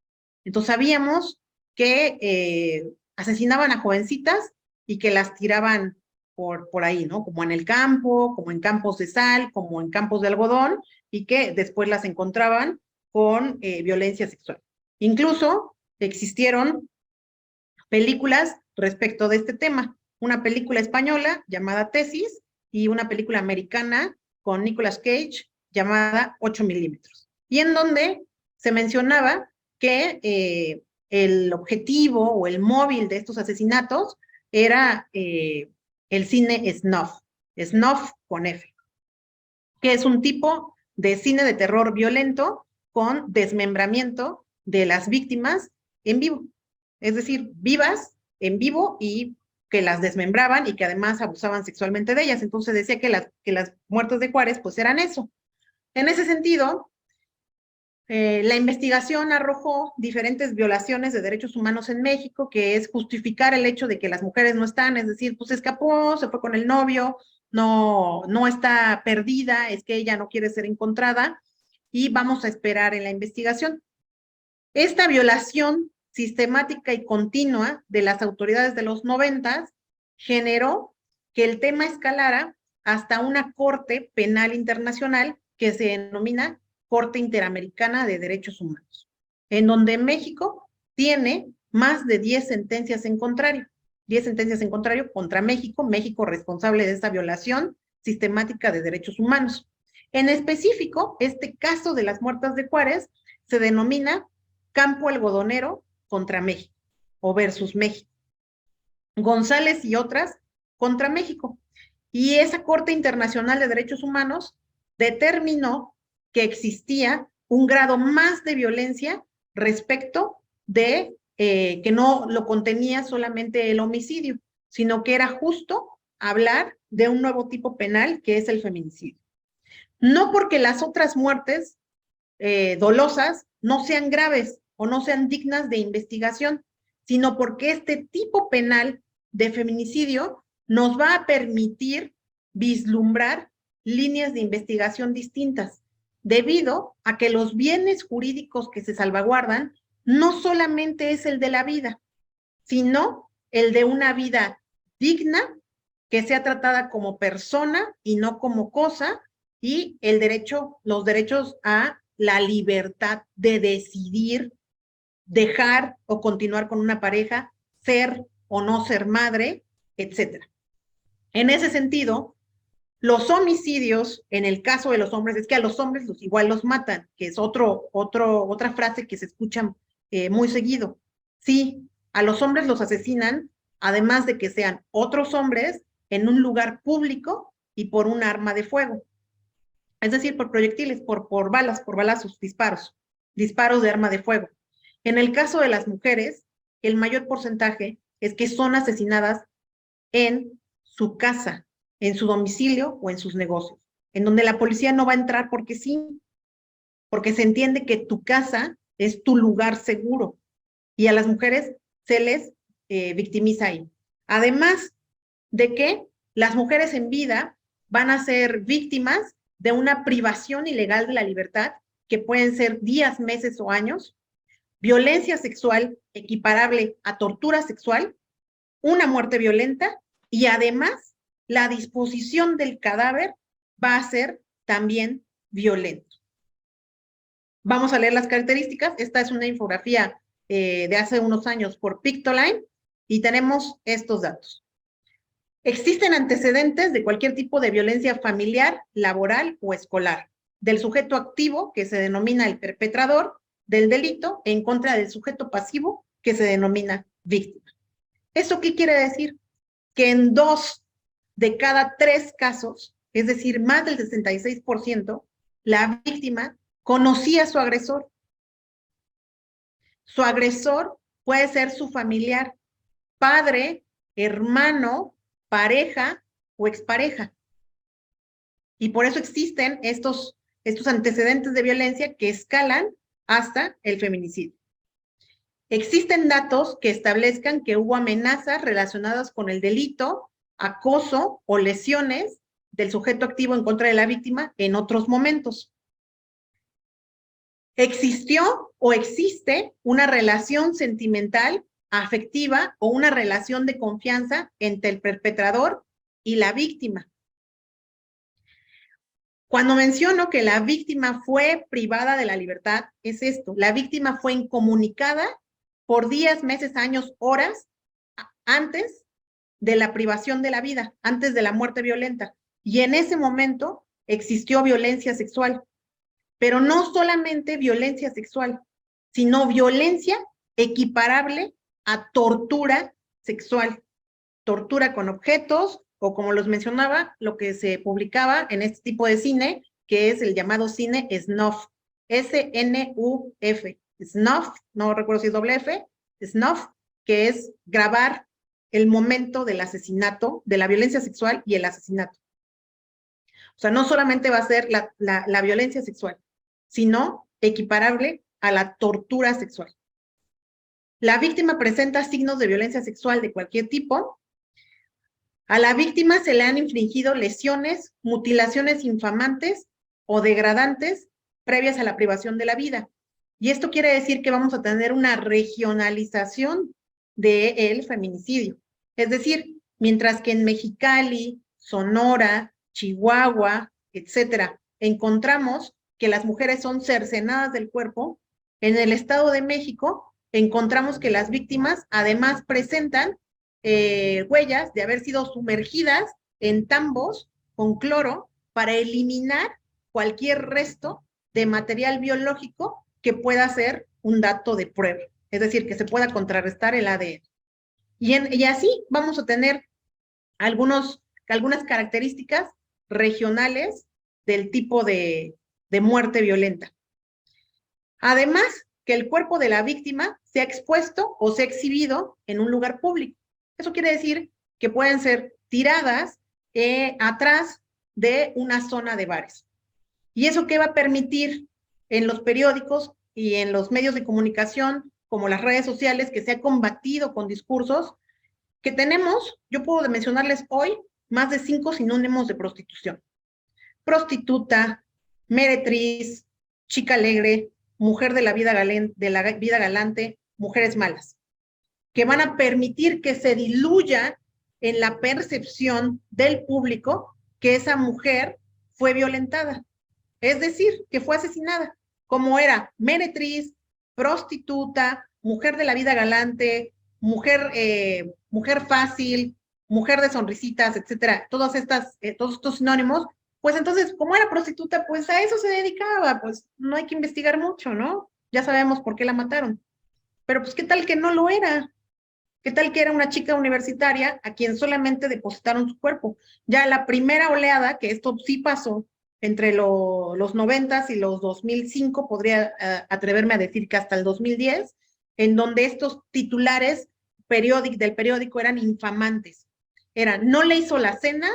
Entonces sabíamos que asesinaban a jovencitas y que las tiraban por ahí, ¿no? Como en el campo, como en campos de sal, como en campos de algodón, y que después las encontraban con violencia sexual. Incluso existieron películas respecto de este tema. Una película española llamada Tesis y una película americana con Nicolas Cage llamada 8 milímetros. Y en donde se mencionaba que el objetivo o el móvil de estos asesinatos era el cine snuff, snuff con F, que es un tipo de cine de terror violento con desmembramiento de las víctimas en vivo. Es decir, vivas, en vivo, y que las desmembraban y que además abusaban sexualmente de ellas. Entonces decía que las muertes de Juárez pues eran eso. En ese sentido, la investigación arrojó diferentes violaciones de derechos humanos en México, que es justificar el hecho de que las mujeres no están, es decir, pues escapó, se fue con el novio, no está perdida, es que ella no quiere ser encontrada y vamos a esperar en la investigación. Esta violación sistemática y continua de las autoridades de los 90 generó que el tema escalara hasta una Corte Penal Internacional que se denomina Corte Interamericana de Derechos Humanos, en donde México tiene más de 10 sentencias en contrario, 10 sentencias en contrario contra México, México responsable de esta violación sistemática de derechos humanos. En específico, este caso de las muertas de Juárez se denomina Campo Algodonero contra México o versus México. González y otras contra México. Y esa Corte Internacional de Derechos Humanos determinó que existía un grado más de violencia respecto de que no lo contenía solamente el homicidio, sino que era justo hablar de un nuevo tipo penal que es el feminicidio. No porque las otras muertes dolosas no sean graves o no sean dignas de investigación, sino porque este tipo penal de feminicidio nos va a permitir vislumbrar líneas de investigación distintas, debido a que los bienes jurídicos que se salvaguardan no solamente es el de la vida, sino el de una vida digna, que sea tratada como persona y no como cosa, y el derecho, los derechos a la libertad de decidir dejar o continuar con una pareja, ser o no ser madre, etcétera. En ese sentido, los homicidios, en el caso de los hombres, es que a los hombres igual los matan, que es otra frase que se escucha muy seguido. Sí, a los hombres los asesinan, además de que sean otros hombres en un lugar público y por un arma de fuego. Es decir, por proyectiles, por balas, por balazos, disparos de arma de fuego. En el caso de las mujeres, el mayor porcentaje es que son asesinadas en su casa, en su domicilio o en sus negocios, en donde la policía no va a entrar porque sí, porque se entiende que tu casa es tu lugar seguro y a las mujeres se les victimiza ahí. Además de que las mujeres en vida van a ser víctimas de una privación ilegal de la libertad, que pueden ser días, meses o años, violencia sexual equiparable a tortura sexual, una muerte violenta y además la disposición del cadáver va a ser también violento. Vamos a leer las características. Esta es una infografía de hace unos años por Pictoline y tenemos estos datos. Existen antecedentes de cualquier tipo de violencia familiar, laboral o escolar, del sujeto activo, que se denomina el perpetrador del delito, en contra del sujeto pasivo, que se denomina víctima. ¿Esto qué quiere decir? Que en 2 de cada 3 casos, es decir, más del 66%, la víctima conocía a su agresor. Su agresor puede ser su familiar, padre, hermano, pareja o expareja. Y por eso existen estos antecedentes de violencia que escalan hasta el feminicidio. Existen datos que establezcan que hubo amenazas relacionadas con el delito, acoso o lesiones del sujeto activo en contra de la víctima en otros momentos. Existió o existe una relación sentimental, afectiva o una relación de confianza entre el perpetrador y la víctima. Cuando menciono que la víctima fue privada de la libertad, es esto: la víctima fue incomunicada por días, meses, años, horas antes de la privación de la vida, antes de la muerte violenta. Y en ese momento existió violencia sexual, pero no solamente violencia sexual, sino violencia equiparable a tortura sexual, tortura con objetos, o como los mencionaba, lo que se publicaba en este tipo de cine, que es el llamado cine snuff, S-N-U-F, snuff, no recuerdo si es doble F, snuff, que es grabar el momento del asesinato, de la violencia sexual y el asesinato. O sea, no solamente va a ser la violencia sexual, sino equiparable a la tortura sexual. La víctima presenta signos de violencia sexual de cualquier tipo. A la víctima se le han infligido lesiones, mutilaciones infamantes o degradantes previas a la privación de la vida. Y esto quiere decir que vamos a tener una regionalización del feminicidio. Es decir, mientras que en Mexicali, Sonora, Chihuahua, etcétera, encontramos que las mujeres son cercenadas del cuerpo, en el Estado de México encontramos que las víctimas además presentan huellas de haber sido sumergidas en tambos con cloro para eliminar cualquier resto de material biológico que pueda ser un dato de prueba, es decir, que se pueda contrarrestar el ADN. Y así vamos a tener algunas características regionales del tipo de muerte violenta. Además, que el cuerpo de la víctima sea expuesto o sea exhibido en un lugar público. Eso quiere decir que pueden ser tiradas atrás de una zona de bares. ¿Y eso qué va a permitir en los periódicos y en los medios de comunicación, como las redes sociales, que se ha combatido con discursos que tenemos? Yo puedo mencionarles hoy más de 5 sinónimos de prostitución: prostituta, meretriz, chica alegre, mujer de la vida galante, mujeres malas, que van a permitir que se diluya en la percepción del público que esa mujer fue violentada, es decir, que fue asesinada, como era meretriz, prostituta, mujer de la vida galante, mujer fácil, mujer de sonrisitas, etcétera, todos estos sinónimos. Pues entonces, como era prostituta, pues a eso se dedicaba, pues no hay que investigar mucho, ¿no? Ya sabemos por qué la mataron. Pero pues, ¿qué tal que no lo era? ¿Qué tal que era una chica universitaria a quien solamente depositaron su cuerpo? Ya la primera oleada, que esto sí pasó entre los 90s y los 2005, podría atreverme a decir que hasta el 2010, en donde estos titulares del periódico eran infamantes. Eran: no le hizo la cena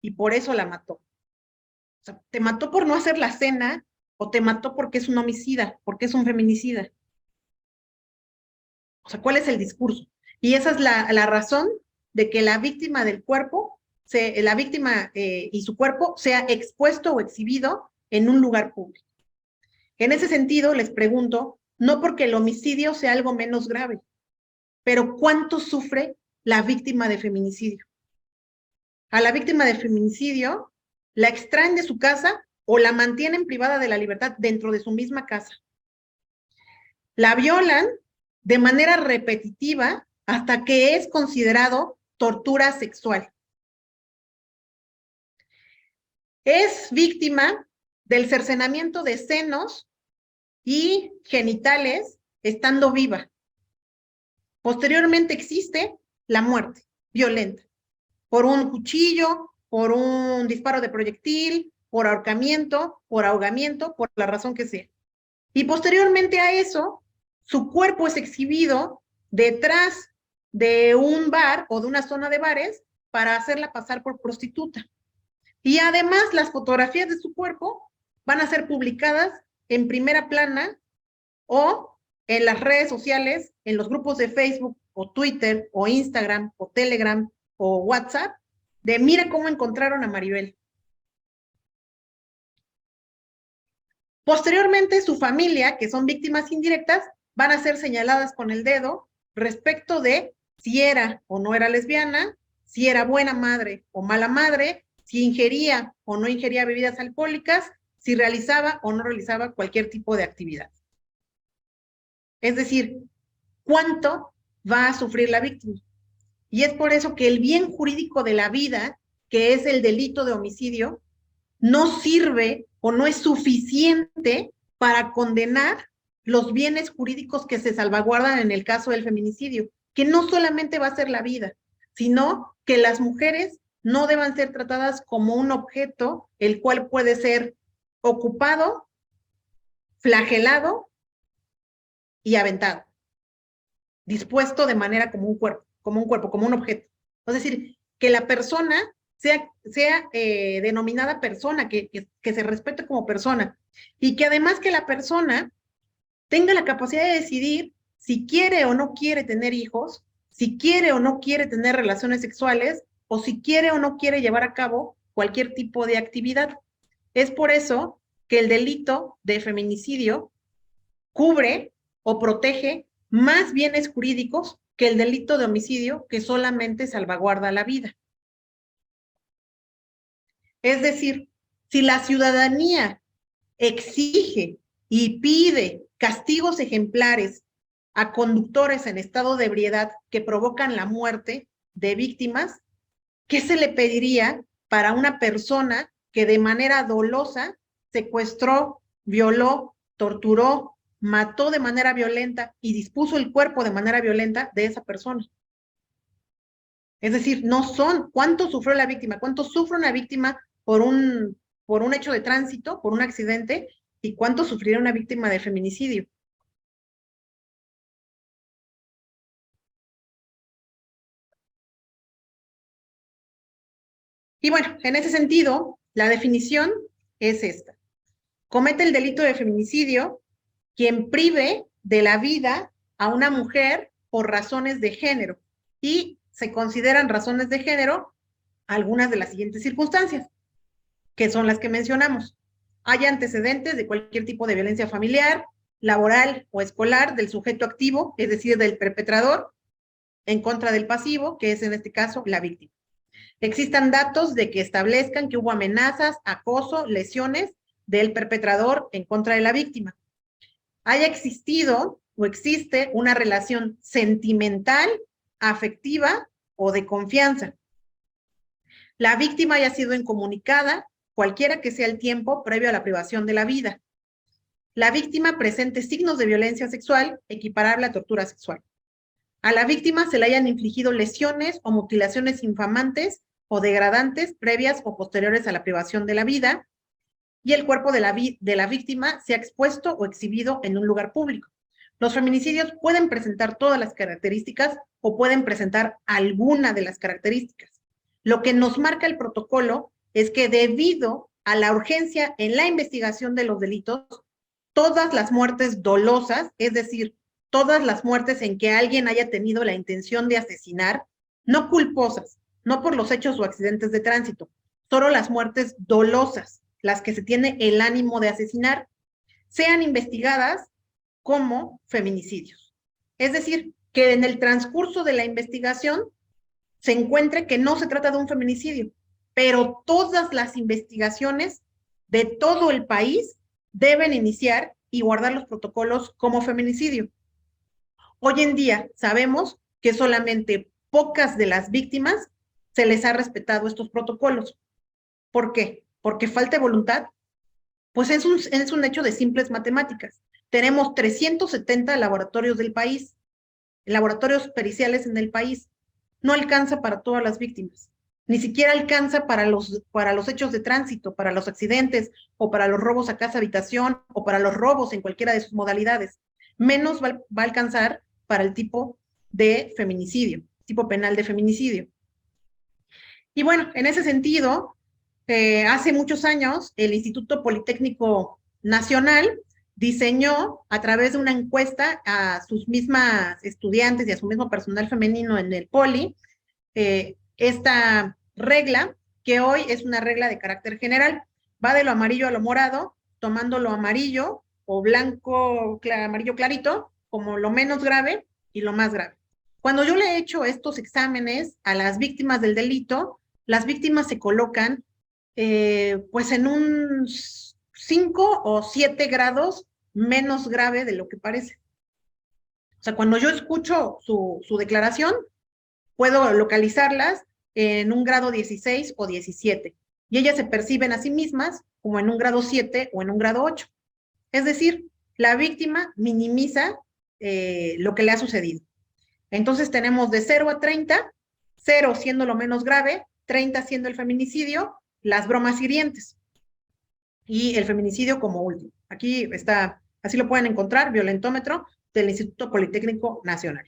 y por eso la mató. O sea, ¿te mató por no hacer la cena o te mató porque es un homicida, porque es un feminicida? O sea, ¿cuál es el discurso? Y esa es la razón de que la víctima del cuerpo, la víctima y su cuerpo sea expuesto o exhibido en un lugar público. En ese sentido, les pregunto, no porque el homicidio sea algo menos grave, pero ¿cuánto sufre la víctima de feminicidio? A la víctima de feminicidio la extraen de su casa o la mantienen privada de la libertad dentro de su misma casa. La violan de manera repetitiva hasta que es considerado tortura sexual. Es víctima del cercenamiento de senos y genitales estando viva. Posteriormente existe la muerte violenta por un cuchillo, por un disparo de proyectil, por ahorcamiento, por ahogamiento, por la razón que sea. Y posteriormente a eso, su cuerpo es exhibido detrás de un bar o de una zona de bares para hacerla pasar por prostituta. Y además las fotografías de su cuerpo van a ser publicadas en primera plana o en las redes sociales, en los grupos de Facebook o Twitter o Instagram o Telegram o WhatsApp, de mira cómo encontraron a Maribel. Posteriormente, su familia, que son víctimas indirectas, van a ser señaladas con el dedo respecto de si era o no era lesbiana, si era buena madre o mala madre, si ingería o no ingería bebidas alcohólicas, si realizaba o no realizaba cualquier tipo de actividad. Es decir, ¿cuánto va a sufrir la víctima? Y es por eso que el bien jurídico de la vida, que es el delito de homicidio, no sirve o no es suficiente para condenar los bienes jurídicos que se salvaguardan en el caso del feminicidio, que no solamente va a ser la vida, sino que las mujeres no deban ser tratadas como un objeto, el cual puede ser ocupado, flagelado y aventado, dispuesto de manera como un cuerpo, como un objeto. Es decir, que la persona sea denominada persona, que se respete como persona, y que además que la persona tenga la capacidad de decidir si quiere o no quiere tener hijos, si quiere o no quiere tener relaciones sexuales, o si quiere o no quiere llevar a cabo cualquier tipo de actividad. Es por eso que el delito de feminicidio cubre o protege más bienes jurídicos que el delito de homicidio, que solamente salvaguarda la vida. Es decir, si la ciudadanía exige y pide castigos ejemplares a conductores en estado de ebriedad que provocan la muerte de víctimas, ¿qué se le pediría para una persona que de manera dolosa secuestró, violó, torturó, mató de manera violenta y dispuso el cuerpo de manera violenta de esa persona? Es decir, no son cuánto sufrió la víctima, cuánto sufre una víctima por un hecho de tránsito, por un accidente, y cuánto sufriría una víctima de feminicidio. Y bueno, en ese sentido, la definición es esta. Comete el delito de feminicidio quien prive de la vida a una mujer por razones de género. Y se consideran razones de género algunas de las siguientes circunstancias, que son las que mencionamos. Hay antecedentes de cualquier tipo de violencia familiar, laboral o escolar del sujeto activo, es decir, del perpetrador, en contra del pasivo, que es en este caso la víctima. Existan datos de que establezcan que hubo amenazas, acoso, lesiones del perpetrador en contra de la víctima. Haya existido o existe una relación sentimental, afectiva o de confianza. La víctima haya sido incomunicada, cualquiera que sea el tiempo previo a la privación de la vida. La víctima presente signos de violencia sexual equiparable a tortura sexual. A la víctima se le hayan infligido lesiones o mutilaciones infamantes o degradantes previas o posteriores a la privación de la vida, y el cuerpo de la víctima sea expuesto o exhibido en un lugar público. Los feminicidios pueden presentar todas las características o pueden presentar alguna de las características. Lo que nos marca el protocolo es que debido a la urgencia en la investigación de los delitos, todas las muertes dolosas, es decir, todas las muertes en que alguien haya tenido la intención de asesinar, no culposas, no por los hechos o accidentes de tránsito, solo las muertes dolosas, las que se tiene el ánimo de asesinar, sean investigadas como feminicidios. Es decir, que en el transcurso de la investigación se encuentre que no se trata de un feminicidio, pero todas las investigaciones de todo el país deben iniciar y guardar los protocolos como feminicidio. Hoy en día sabemos que solamente pocas de las víctimas se les ha respetado estos protocolos. ¿Por qué? Porque falta de voluntad. Pues es un hecho de simples matemáticas. Tenemos 370 laboratorios del país, laboratorios periciales en el país. No alcanza para todas las víctimas. Ni siquiera alcanza para los hechos de tránsito, para los accidentes, o para los robos a casa habitación, o para los robos en cualquiera de sus modalidades. Menos va a alcanzar para el tipo de feminicidio, tipo penal de feminicidio. Y bueno, en ese sentido, hace muchos años, el Instituto Politécnico Nacional diseñó a través de una encuesta a sus mismas estudiantes y a su mismo personal femenino en el Poli, esta regla, que hoy es una regla de carácter general, va de lo amarillo a lo morado, tomando lo amarillo o blanco, amarillo clarito, como lo menos grave y lo más grave. Cuando yo le he hecho estos exámenes a las víctimas del delito, las víctimas se colocan pues en un 5 o 7 grados menos grave de lo que parece. O sea, cuando yo escucho su declaración, puedo localizarlas en un grado 16 o 17, y ellas se perciben a sí mismas como en un grado 7 o en un grado 8. Es decir, la víctima minimiza lo que le ha sucedido. Entonces tenemos de 0 a 30, 0 siendo lo menos grave, 30 siendo el feminicidio, las bromas hirientes y el feminicidio como último. Aquí está, así lo pueden encontrar, violentómetro del Instituto Politécnico Nacional.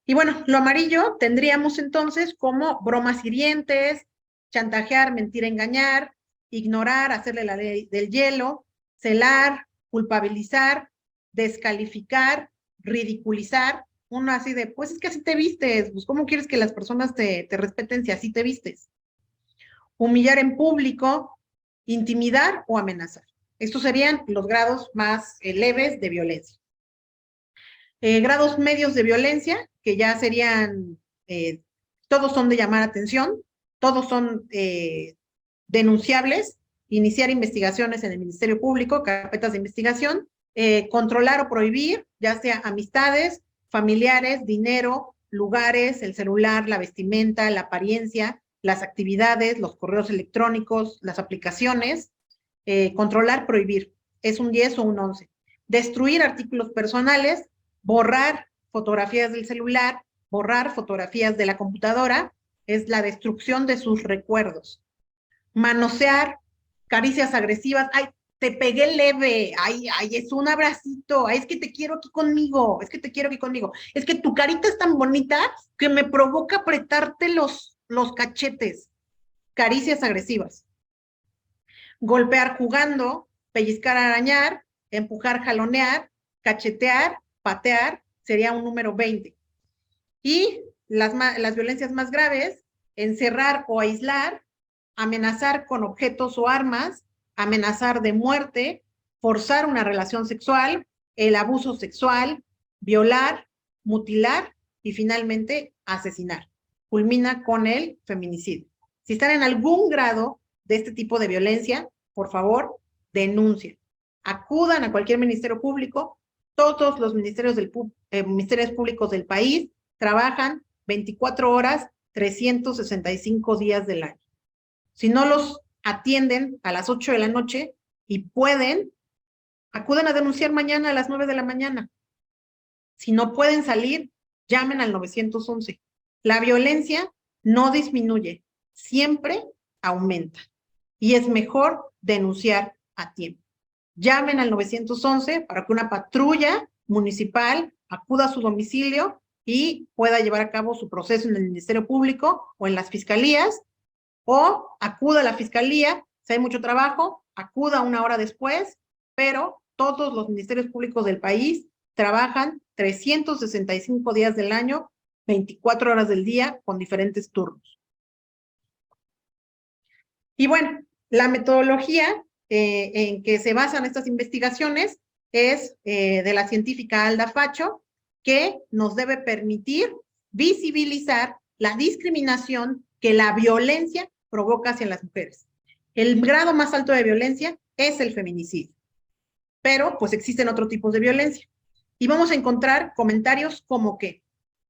Y bueno, lo amarillo tendríamos entonces como bromas hirientes, chantajear, mentir, engañar, ignorar, hacerle la ley del hielo, celar, culpabilizar, descalificar, ridiculizar. Uno así de, pues es que así te vistes, pues ¿cómo quieres que las personas te respeten si así te vistes? Humillar en público, intimidar o amenazar. Estos serían los grados más leves de violencia. Grados medios de violencia, que ya serían, todos son de llamar atención, todos son denunciables, iniciar investigaciones en el Ministerio Público, carpetas de investigación, controlar o prohibir, ya sea amistades, familiares, dinero, lugares, el celular, la vestimenta, la apariencia, las actividades, los correos electrónicos, las aplicaciones, controlar, prohibir, es un 10 o un 11. Destruir artículos personales, borrar fotografías del celular, borrar fotografías de la computadora, es la destrucción de sus recuerdos. Manosear, caricias agresivas, ay, te pegué leve, ay, es un abracito, ay, es que te quiero aquí conmigo, es que te quiero aquí conmigo, es que tu carita es tan bonita que me provoca apretarte los cachetes. Caricias agresivas. Golpear jugando, pellizcar, arañar, empujar, jalonear, cachetear, patear, sería un número 20. Y las violencias más graves, encerrar o aislar, amenazar con objetos o armas, amenazar de muerte, forzar una relación sexual, el abuso sexual, violar, mutilar y finalmente asesinar. Culmina con el feminicidio. Si están en algún grado de este tipo de violencia, por favor, denuncien. Acudan a cualquier ministerio público. Todos los ministerios públicos del país trabajan 24 horas, 365 días del año. Si no los atienden a las 8 de la noche y pueden, acudan a denunciar mañana a las 9 de la mañana. Si no pueden salir, llamen al 911. La violencia no disminuye, siempre aumenta. Y es mejor denunciar a tiempo. Llamen al 911 para que una patrulla municipal acuda a su domicilio y pueda llevar a cabo su proceso en el Ministerio Público o en las fiscalías, o acuda a la fiscalía, si hay mucho trabajo, acuda una hora después, pero todos los ministerios públicos del país trabajan 365 días del año, 24 horas del día, con diferentes turnos. Y bueno, la metodología en que se basan estas investigaciones es de la científica Alda Facho, que nos debe permitir visibilizar la discriminación que la violencia provoca hacia las mujeres. El grado más alto de violencia es el feminicidio. pero pues existen otros tipos de violencia. Y vamos a encontrar comentarios como que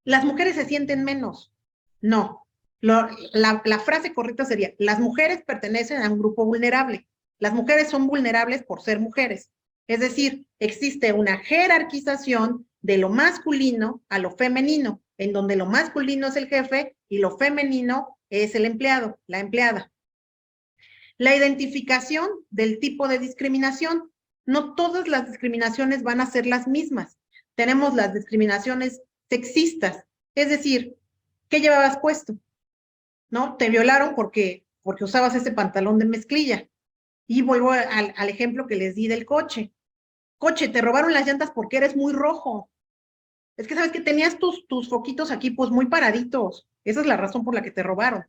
las mujeres se sienten menos. No, la frase correcta sería, las mujeres pertenecen a un grupo vulnerable. Las mujeres son vulnerables por ser mujeres. Es decir, existe una jerarquización de lo masculino a lo femenino, en donde lo masculino es el jefe y lo femenino es el empleado, la empleada. La identificación del tipo de discriminación. No todas las discriminaciones van a ser las mismas. Tenemos las discriminaciones sexistas, es decir, ¿qué llevabas puesto? ¿No? Te violaron porque usabas ese pantalón de mezclilla. Y vuelvo al ejemplo que les di del coche. Coche, te robaron las llantas porque eres muy rojo. Es que sabes que tenías tus foquitos aquí pues muy paraditos. Esa es la razón por la que te robaron,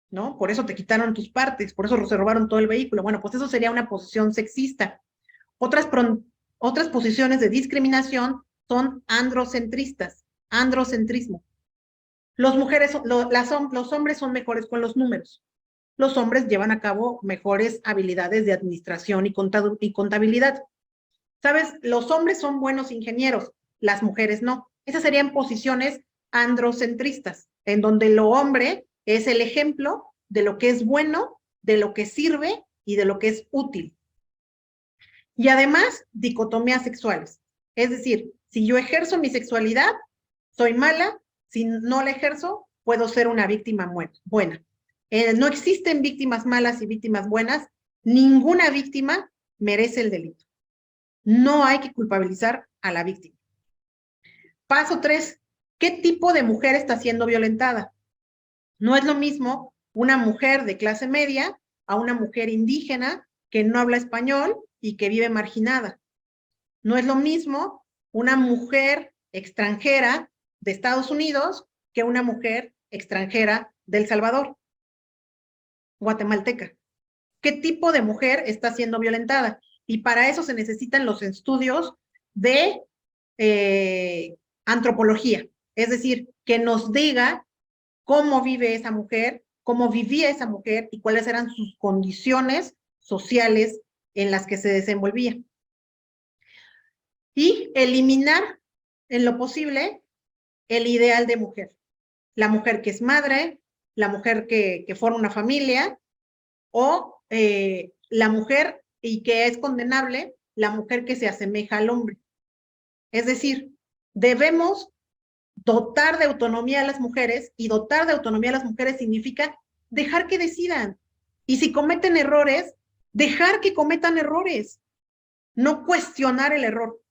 ¿no? Por eso te quitaron tus partes, por eso se robaron todo el vehículo. Bueno, pues eso sería una posición sexista. Otras posiciones de discriminación son androcentristas, androcentrismo. Los hombres son mejores con los números. Los hombres llevan a cabo mejores habilidades de administración y contabilidad. ¿Sabes? Los hombres son buenos ingenieros, las mujeres no. Esas serían posiciones androcentristas, en donde lo hombre es el ejemplo de lo que es bueno, de lo que sirve y de lo que es útil. Y además, dicotomías sexuales. Es decir, si yo ejerzo mi sexualidad, soy mala, si no la ejerzo, puedo ser una víctima buena. No existen víctimas malas y víctimas buenas, ninguna víctima merece el delito. No hay que culpabilizar a la víctima. Paso 3, ¿qué tipo de mujer está siendo violentada? No es lo mismo una mujer de clase media a una mujer indígena que no habla español y que vive marginada. No es lo mismo una mujer extranjera de Estados Unidos que una mujer extranjera de El Salvador, guatemalteca. ¿Qué tipo de mujer está siendo violentada? Y para eso se necesitan los estudios de antropología, es decir, que nos diga cómo vive esa mujer, cómo vivía esa mujer y cuáles eran sus condiciones sociales en las que se desenvolvía. Y eliminar en lo posible el ideal de mujer. La mujer que es madre, la mujer que forma una familia o la mujer, y que es condenable, la mujer que se asemeja al hombre. Es decir, debemos dotar de autonomía a las mujeres, y dotar de autonomía a las mujeres significa dejar que decidan. Y si cometen errores, dejar que cometan errores, no cuestionar el error.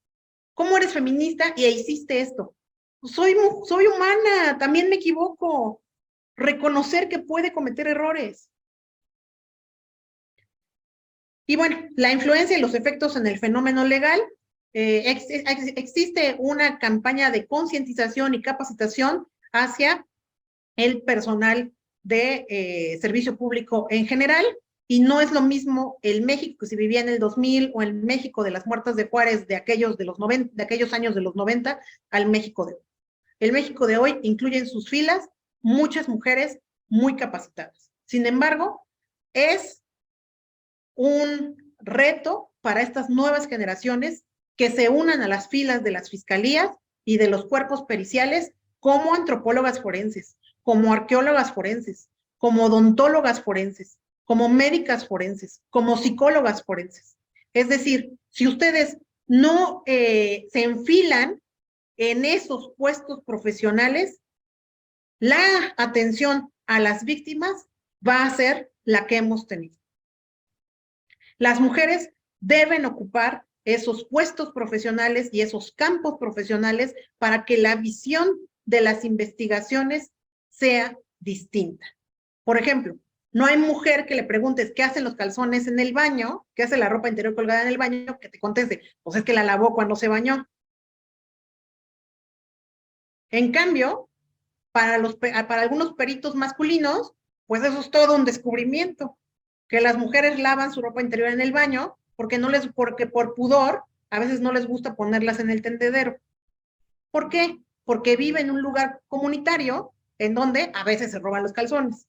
¿Cómo eres feminista y hiciste esto? Soy humana, también me equivoco. Reconocer que puede cometer errores. Y bueno, la influencia y los efectos en el fenómeno legal. Existe una campaña de concientización y capacitación hacia el personal de servicio público en general, y no es lo mismo el México que se vivía en el 2000 o el México de las muertas de Juárez de aquellos años de los 90 al México de hoy. El México de hoy incluye en sus filas muchas mujeres muy capacitadas. Sin embargo, es un reto para estas nuevas generaciones que se unan a las filas de las fiscalías y de los cuerpos periciales como antropólogas forenses, como arqueólogas forenses, como odontólogas forenses, como médicas forenses, como psicólogas forenses. Es decir, si ustedes no se enfilan en esos puestos profesionales, la atención a las víctimas va a ser la que hemos tenido. Las mujeres deben ocupar esos puestos profesionales y esos campos profesionales para que la visión de las investigaciones sea distinta. Por ejemplo, no hay mujer que le preguntes qué hacen los calzones en el baño, qué hace la ropa interior colgada en el baño, que te conteste, pues es que la lavó cuando se bañó. En cambio, para algunos peritos masculinos, pues eso es todo un descubrimiento, que las mujeres lavan su ropa interior en el baño porque por pudor a veces no les gusta ponerlas en el tendedero. ¿Por qué? Porque vive en un lugar comunitario en donde a veces se roban los calzones,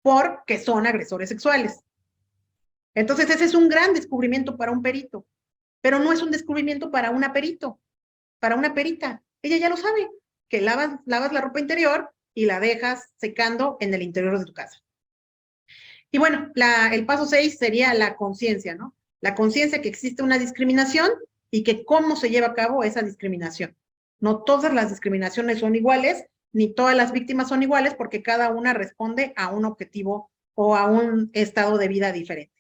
porque son agresores sexuales. Entonces, ese es un gran descubrimiento para un perito, pero no es un descubrimiento para una perita. Ella ya lo sabe, que lavas la ropa interior y la dejas secando en el interior de tu casa. Y bueno, el paso 6 sería la conciencia, ¿no? La conciencia que existe una discriminación y que cómo se lleva a cabo esa discriminación. No todas las discriminaciones son iguales, ni todas las víctimas son iguales, porque cada una responde a un objetivo o a un estado de vida diferente.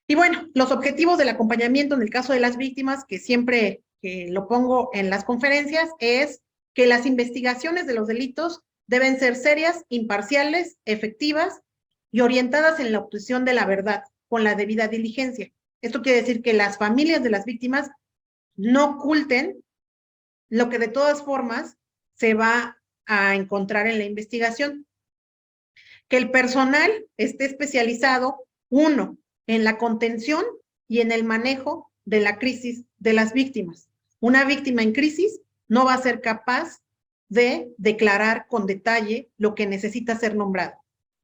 Y bueno, los objetivos del acompañamiento en el caso de las víctimas, que siempre lo pongo en las conferencias, es que las investigaciones de los delitos deben ser serias, imparciales, efectivas y orientadas en la obtención de la verdad, con la debida diligencia. Esto quiere decir que las familias de las víctimas no oculten lo que de todas formas se va a encontrar en la investigación. Que el personal esté especializado, uno, en la contención y en el manejo de la crisis de las víctimas. Una víctima en crisis no va a ser capaz de declarar con detalle lo que necesita ser nombrado,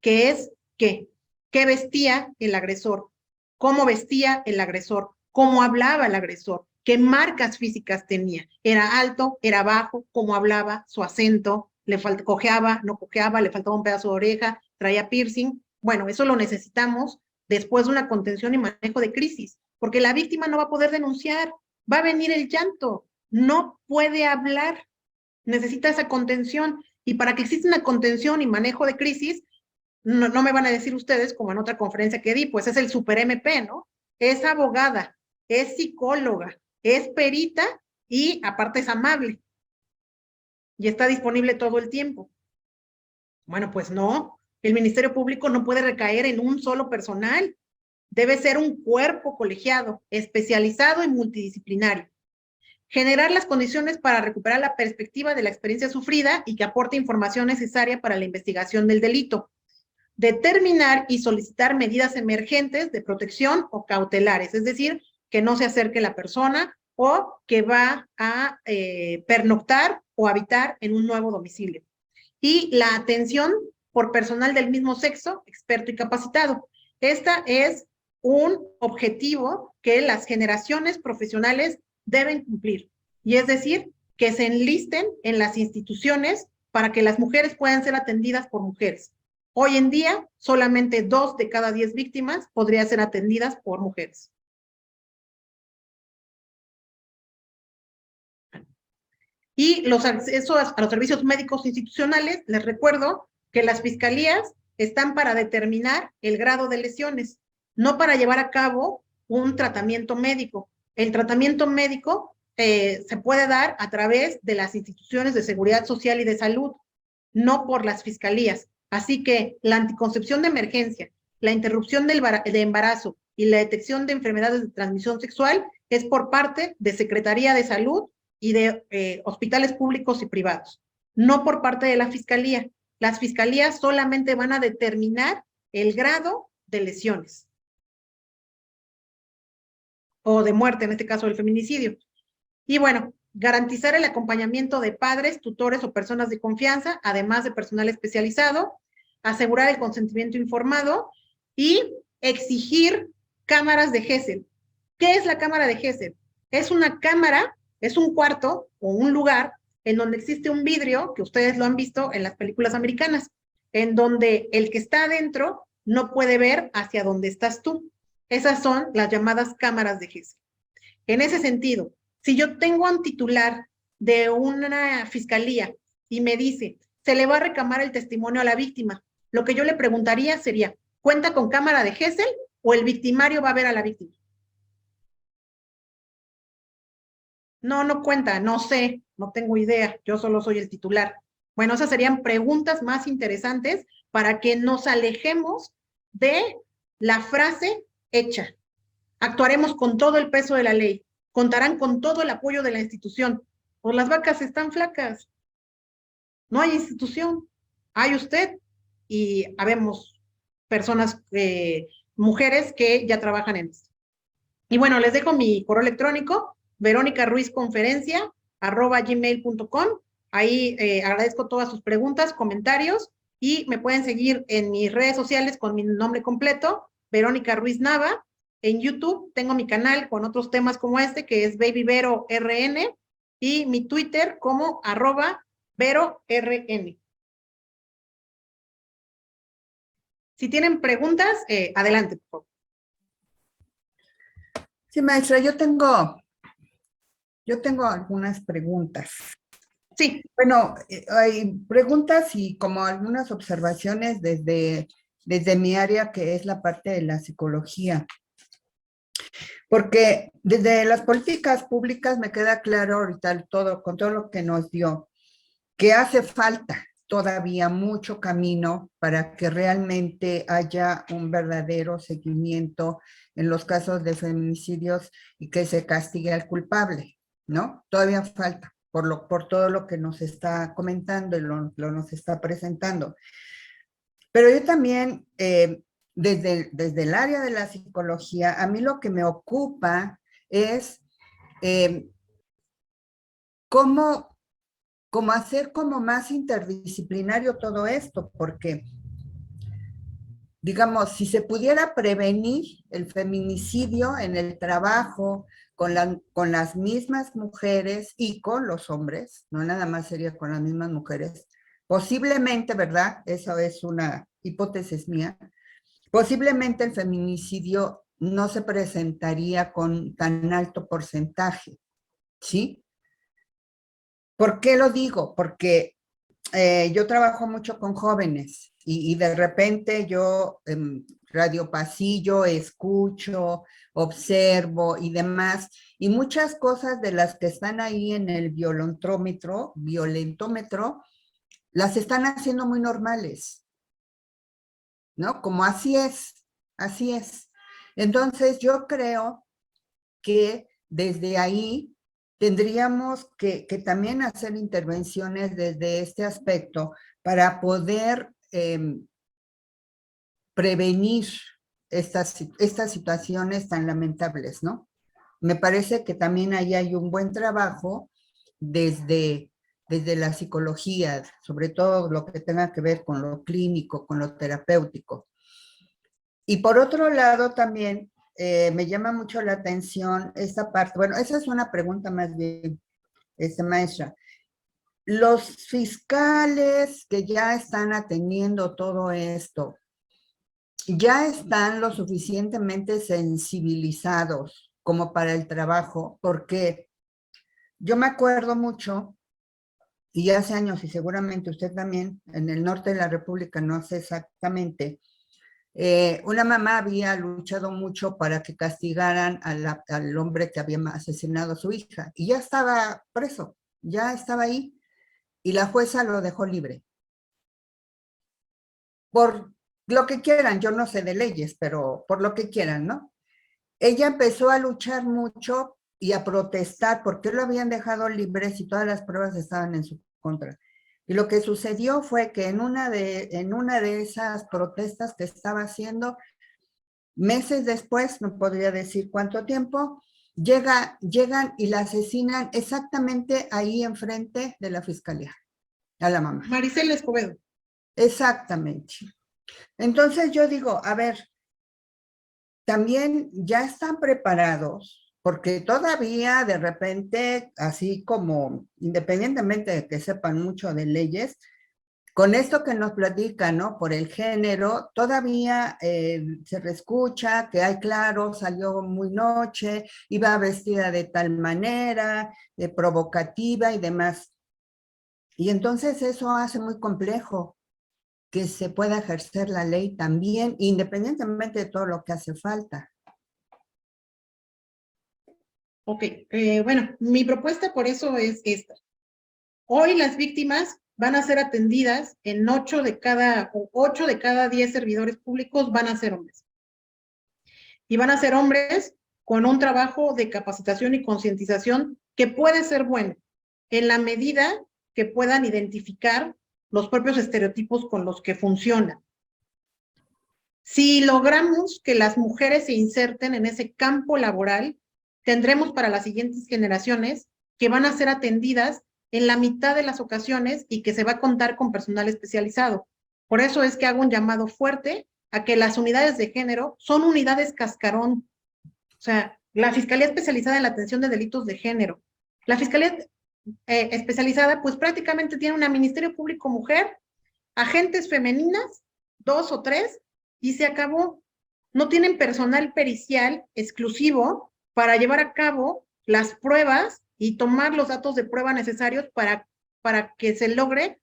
que es qué vestía el agresor, cómo vestía el agresor, cómo hablaba el agresor, qué marcas físicas tenía, era alto, era bajo, cómo hablaba, su acento, cojeaba, no cojeaba, le faltaba un pedazo de oreja, traía piercing. Bueno, eso lo necesitamos después de una contención y manejo de crisis, porque la víctima no va a poder denunciar, va a venir el llanto, no puede hablar, necesita esa contención. Y para que exista una contención y manejo de crisis, no me van a decir ustedes, como en otra conferencia que di, pues es el super MP, ¿no? Es abogada, es psicóloga, es perita y aparte es amable. Y está disponible todo el tiempo. Bueno, pues no, el Ministerio Público no puede recaer en un solo personal. Debe ser un cuerpo colegiado, especializado y multidisciplinario. Generar las condiciones para recuperar la perspectiva de la experiencia sufrida y que aporte información necesaria para la investigación del delito. Determinar y solicitar medidas emergentes de protección o cautelares, es decir, que no se acerque la persona o que va a pernoctar o habitar en un nuevo domicilio. Y la atención por personal del mismo sexo, experto y capacitado. Esta es un objetivo que las generaciones profesionales deben cumplir. Y es decir, que se enlisten en las instituciones para que las mujeres puedan ser atendidas por mujeres. Hoy en día, solamente 2 de cada 10 víctimas podrían ser atendidas por mujeres. Y los accesos a los servicios médicos institucionales, les recuerdo que las fiscalías están para determinar el grado de lesiones, no para llevar a cabo un tratamiento médico. El tratamiento médico se puede dar a través de las instituciones de seguridad social y de salud, no por las fiscalías. Así que la anticoncepción de emergencia, la interrupción de embarazo y la detección de enfermedades de transmisión sexual es por parte de Secretaría de Salud y de hospitales públicos y privados, no por parte de la fiscalía. Las fiscalías solamente van a determinar el grado de lesiones o de muerte, en este caso el feminicidio. Y bueno, garantizar el acompañamiento de padres, tutores o personas de confianza, además de personal especializado, asegurar el consentimiento informado y exigir cámaras de Gesell. ¿Qué es la cámara de Gesell? Es una cámara, es un cuarto o un lugar en donde existe un vidrio, que ustedes lo han visto en las películas americanas, en donde el que está adentro no puede ver hacia dónde estás tú. Esas son las llamadas cámaras de Gesell. En ese sentido, si yo tengo a un titular de una fiscalía y me dice, se le va a reclamar el testimonio a la víctima, lo que yo le preguntaría sería, ¿cuenta con cámara de Gesell o el victimario va a ver a la víctima? No, no cuenta, no sé, no tengo idea, yo solo soy el titular. Bueno, esas serían preguntas más interesantes para que nos alejemos de la frase hecha. Actuaremos con todo el peso de la ley, contarán con todo el apoyo de la institución. Pues las vacas están flacas, no hay institución, hay usted y habemos personas, mujeres que ya trabajan en esto. Y bueno, les dejo mi correo electrónico, veronicaruizconferencia@gmail.com. Ahí agradezco todas sus preguntas, comentarios y me pueden seguir en mis redes sociales con mi nombre completo, Verónica Ruiz Nava. En YouTube tengo mi canal con otros temas como este, que es Baby Vero RN, y mi Twitter como @VeroRN. Si tienen preguntas, adelante, por favor.
Sí, maestra, yo tengo algunas preguntas.
Sí.
Bueno, hay preguntas y como algunas observaciones desde mi área, que es la parte de la psicología. Porque desde las políticas públicas me queda claro ahorita con todo lo que nos dio, que hace falta todavía mucho camino para que realmente haya un verdadero seguimiento en los casos de feminicidios y que se castigue al culpable, ¿no? Todavía falta por todo lo que nos está comentando y lo nos está presentando. Pero yo también, desde el área de la psicología, a mí lo que me ocupa es cómo hacer como más interdisciplinario todo esto, porque, digamos, si se pudiera prevenir el feminicidio en el trabajo con las mismas mujeres y con los hombres, no nada más sería con las mismas mujeres, posiblemente, ¿verdad? Eso es una hipótesis mía, posiblemente el feminicidio no se presentaría con tan alto porcentaje, ¿sí? ¿Por qué lo digo? Porque yo trabajo mucho con jóvenes y de repente yo radio pasillo escucho, observo y demás, y muchas cosas de las que están ahí en el violentómetro, las están haciendo muy normales, ¿no? Como así es, así es. Entonces yo creo que desde ahí tendríamos que también hacer intervenciones desde este aspecto para poder prevenir estas situaciones tan lamentables, ¿no? Me parece que también ahí hay un buen trabajo desde la psicología, sobre todo lo que tenga que ver con lo clínico, con lo terapéutico. Y por otro lado también me llama mucho la atención esta parte, bueno, esa es una pregunta más bien, maestra. Los fiscales que ya están atendiendo todo esto, ¿ya están lo suficientemente sensibilizados como para el trabajo? Porque yo me acuerdo mucho, y hace años, y seguramente usted también, en el norte de la República, no sé exactamente, una mamá había luchado mucho para que castigaran al hombre que había asesinado a su hija, y ya estaba preso, ya estaba ahí, y la jueza lo dejó libre. Por lo que quieran, yo no sé de leyes, pero por lo que quieran, ¿no? Ella empezó a luchar mucho y a protestar porque lo habían dejado libre si todas las pruebas estaban en su contra. Y lo que sucedió fue que en una de esas protestas que estaba haciendo, meses después, no podría decir cuánto tiempo, llegan y la asesinan exactamente ahí enfrente de la fiscalía, a la mamá.
Maricela Escobedo.
Exactamente. Entonces yo digo, a ver, también ya están preparados, porque todavía de repente, así como independientemente de que sepan mucho de leyes, con esto que nos platican, ¿no? Por el género, todavía se reescucha que, ay, claro, salió muy noche, iba vestida de tal manera, provocativa y demás. Y entonces eso hace muy complejo que se pueda ejercer la ley también, independientemente de todo lo que hace falta.
Ok, bueno, mi propuesta por eso es esta. Hoy las víctimas van a ser atendidas en 8 de cada 10 servidores públicos van a ser hombres. Y van a ser hombres con un trabajo de capacitación y concientización que puede ser bueno, en la medida que puedan identificar los propios estereotipos con los que funcionan. Si logramos que las mujeres se inserten en ese campo laboral, tendremos para las siguientes generaciones que van a ser atendidas en la mitad de las ocasiones y que se va a contar con personal especializado. Por eso es que hago un llamado fuerte a que las unidades de género son unidades cascarón. O sea, la Fiscalía Especializada en la Atención de Delitos de Género. La Fiscalía Especializada, pues prácticamente tiene una Ministerio Público Mujer, agentes femeninas, 2 o 3, y se acabó. No tienen personal pericial exclusivo para llevar a cabo las pruebas y tomar los datos de prueba necesarios para que se logre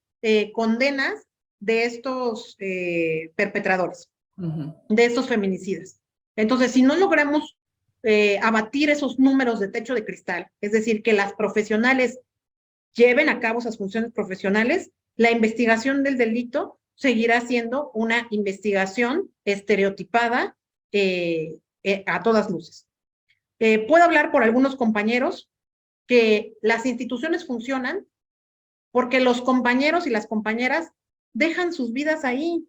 condenas de estos perpetradores, de estos feminicidas. Entonces, si no logramos abatir esos números de techo de cristal, es decir, que las profesionales lleven a cabo esas funciones profesionales, la investigación del delito seguirá siendo una investigación estereotipada a todas luces. Puedo hablar por algunos compañeros que las instituciones funcionan porque los compañeros y las compañeras dejan sus vidas ahí.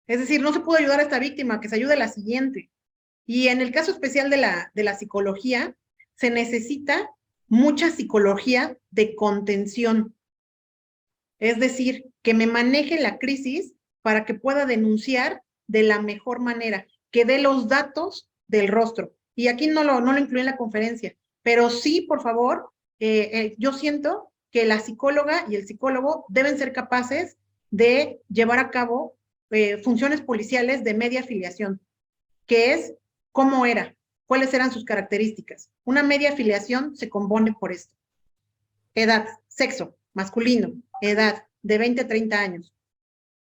Es decir, no se puede ayudar a esta víctima, que se ayude a la siguiente. Y en el caso especial de la psicología, se necesita mucha psicología de contención. Es decir, que me maneje la crisis para que pueda denunciar de la mejor manera, que dé los datos del rostro. Y aquí no lo incluí en la conferencia, pero sí, por favor, yo siento que la psicóloga y el psicólogo deben ser capaces de llevar a cabo funciones policiales de media afiliación, que es cómo era, cuáles eran sus características. Una media afiliación se compone por esto: edad, sexo, masculino, edad de 20 a 30 años,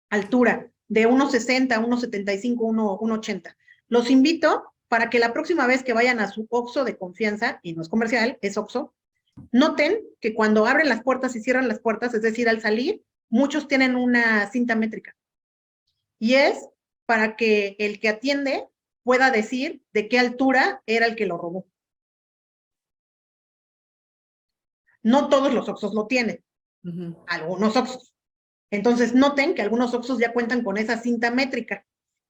altura de 1,60, 1,75, 1,80. Los invito para que la próxima vez que vayan a su Oxxo de confianza, y no es comercial, es Oxxo, noten que cuando abren las puertas y cierran las puertas, es decir, al salir, muchos tienen una cinta métrica. Y es para que el que atiende pueda decir de qué altura era el que lo robó. No todos los Oxxos lo tienen, algunos Oxxos. Entonces noten que algunos Oxxos ya cuentan con esa cinta métrica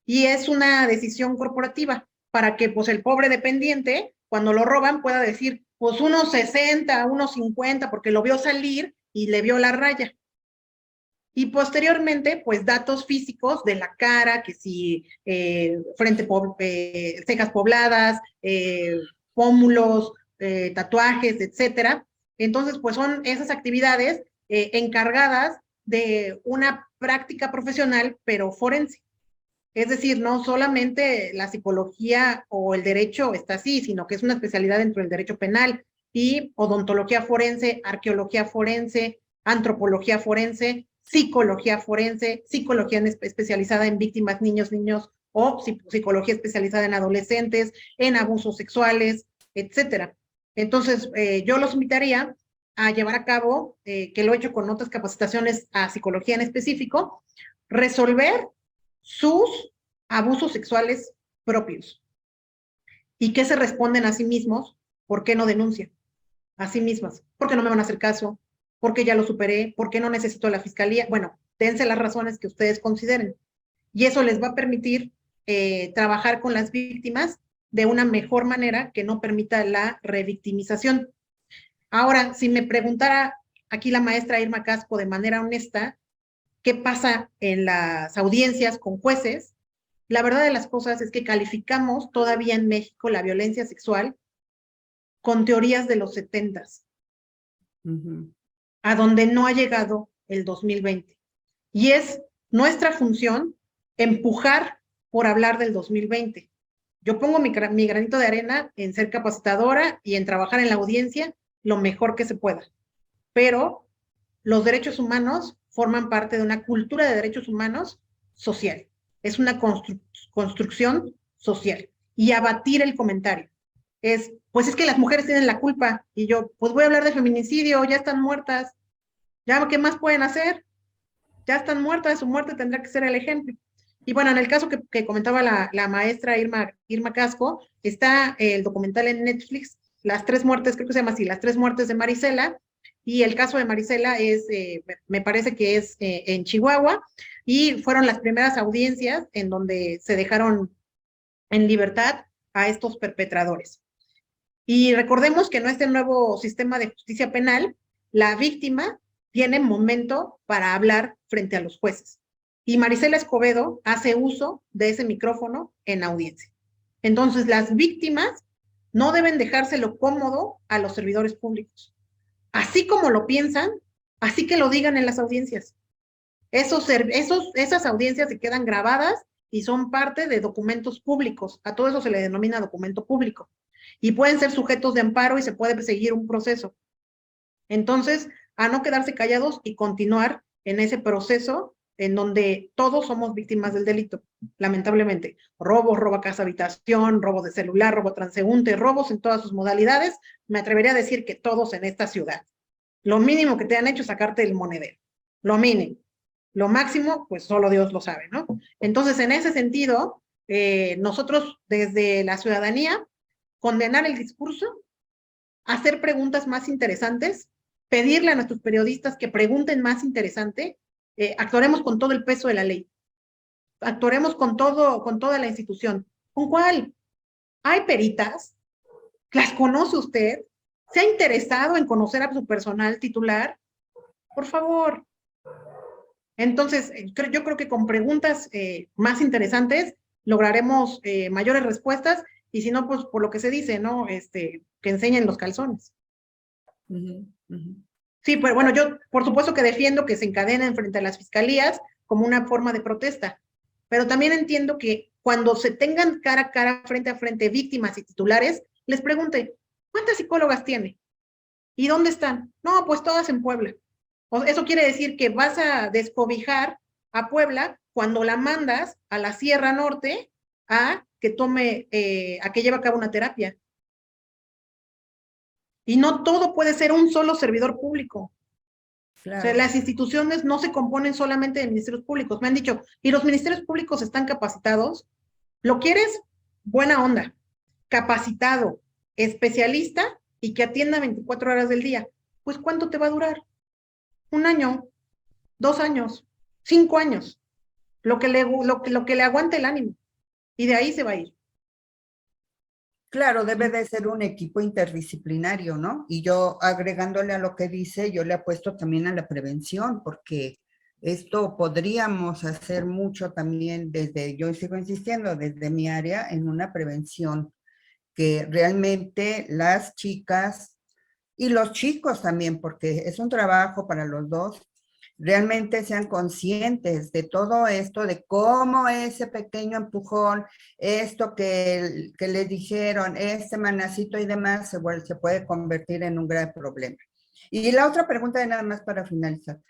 y es una decisión corporativa para que pues el pobre dependiente, cuando lo roban, pueda decir pues 1,60, 1,50, porque lo vio salir y le vio la raya. Y posteriormente, pues datos físicos de la cara, que si cejas pobladas, pómulos, tatuajes, etcétera. Entonces, pues son esas actividades encargadas de una práctica profesional, pero forense. Es decir, no solamente la psicología o el derecho está así, sino que es una especialidad dentro del derecho penal, y odontología forense, arqueología forense, antropología forense, psicología forense, psicología especializada en víctimas, niños o psicología especializada en adolescentes, en abusos sexuales, etcétera. Entonces, yo los invitaría a llevar a cabo, que lo he hecho con otras capacitaciones a psicología en específico, resolver sus abusos sexuales propios. ¿Y qué se responden a sí mismos? ¿Por qué no denuncian? A sí mismas. ¿Por qué no me van a hacer caso? ¿Por qué ya lo superé? ¿Por qué no necesito la fiscalía? Bueno, dense las razones que ustedes consideren. Y eso les va a permitir trabajar con las víctimas de una mejor manera que no permita la revictimización. Ahora, si me preguntara aquí la maestra Irma Casco de manera honesta, ¿qué pasa en las audiencias con jueces? La verdad de las cosas es que calificamos todavía en México la violencia sexual con teorías de los 70s, a donde no ha llegado el 2020. Y es nuestra función empujar por hablar del 2020. Yo pongo mi granito de arena en ser capacitadora y en trabajar en la audiencia lo mejor que se pueda. Pero los derechos humanos forman parte de una cultura de derechos humanos social. Es una construcción social. Y abatir el comentario pues es que las mujeres tienen la culpa. Y yo, pues voy a hablar de feminicidio, ya están muertas. ¿Ya qué más pueden hacer? Ya están muertas, su muerte tendrá que ser el ejemplo. Y bueno, en el caso que comentaba la maestra Irma Casco, está el documental en Netflix, Las 3 muertes, creo que se llama así, Las 3 muertes de Marisela, y el caso de Marisela es, me parece que es en Chihuahua, y fueron las primeras audiencias en donde se dejaron en libertad a estos perpetradores. Y recordemos que en este nuevo sistema de justicia penal, la víctima tiene momento para hablar frente a los jueces. y Marisela Escobedo hace uso de ese micrófono en audiencia. Entonces, las víctimas no deben dejárselo cómodo a los servidores públicos. Así como lo piensan, así que lo digan en las audiencias. Esas audiencias se quedan grabadas y son parte de documentos públicos. A todo eso se le denomina documento público. Y pueden ser sujetos de amparo y se puede seguir un proceso. Entonces, a no quedarse callados y continuar en ese proceso en donde todos somos víctimas del delito, lamentablemente. Robos, robo a casa habitación, robo de celular, robo transeúnte, robos en todas sus modalidades. Me atrevería a decir que todos en esta ciudad. Lo mínimo que te han hecho es sacarte el monedero. Lo mínimo. Lo máximo, pues solo Dios lo sabe, ¿no? Entonces, en ese sentido, nosotros desde la ciudadanía, condenar el discurso, hacer preguntas más interesantes, pedirle a nuestros periodistas que pregunten más interesante, actuaremos con todo el peso de la ley, actuaremos con toda la institución. ¿Con cuál? Hay peritas, las conoce usted, se ha interesado en conocer a su personal titular, por favor. Entonces, yo creo que con preguntas más interesantes lograremos mayores respuestas, y si no, pues por lo que se dice, ¿no? Que enseñen los calzones. Sí, pero bueno, yo por supuesto que defiendo que se encadenen frente a las fiscalías como una forma de protesta, pero también entiendo que cuando se tengan cara a cara, frente a frente, víctimas y titulares, les pregunte, ¿cuántas psicólogas tiene? ¿Y dónde están? No, pues todas en Puebla. Eso quiere decir que vas a descobijar a Puebla cuando la mandas a la Sierra Norte a que lleve a cabo una terapia. Y no todo puede ser un solo servidor público. Claro. O sea, las instituciones no se componen solamente de ministerios públicos. Me han dicho, ¿y los ministerios públicos están capacitados? ¿Lo quieres? Buena onda. Capacitado, especialista y que atienda 24 horas del día. Pues, ¿cuánto te va a durar? 1 año, 2 años, 5 años. Lo que le aguante el ánimo. Y de ahí se va a ir.
Claro, debe de ser un equipo interdisciplinario, ¿no? Y yo, agregándole a lo que dice, yo le apuesto también a la prevención, porque esto podríamos hacer mucho también yo sigo insistiendo, desde mi área, en una prevención, que realmente las chicas y los chicos también, porque es un trabajo para los dos, realmente sean conscientes de todo esto, de cómo ese pequeño empujón, esto que les dijeron, este manacito y demás, se puede convertir en un gran problema. Y la otra pregunta, de nada más para finalizar.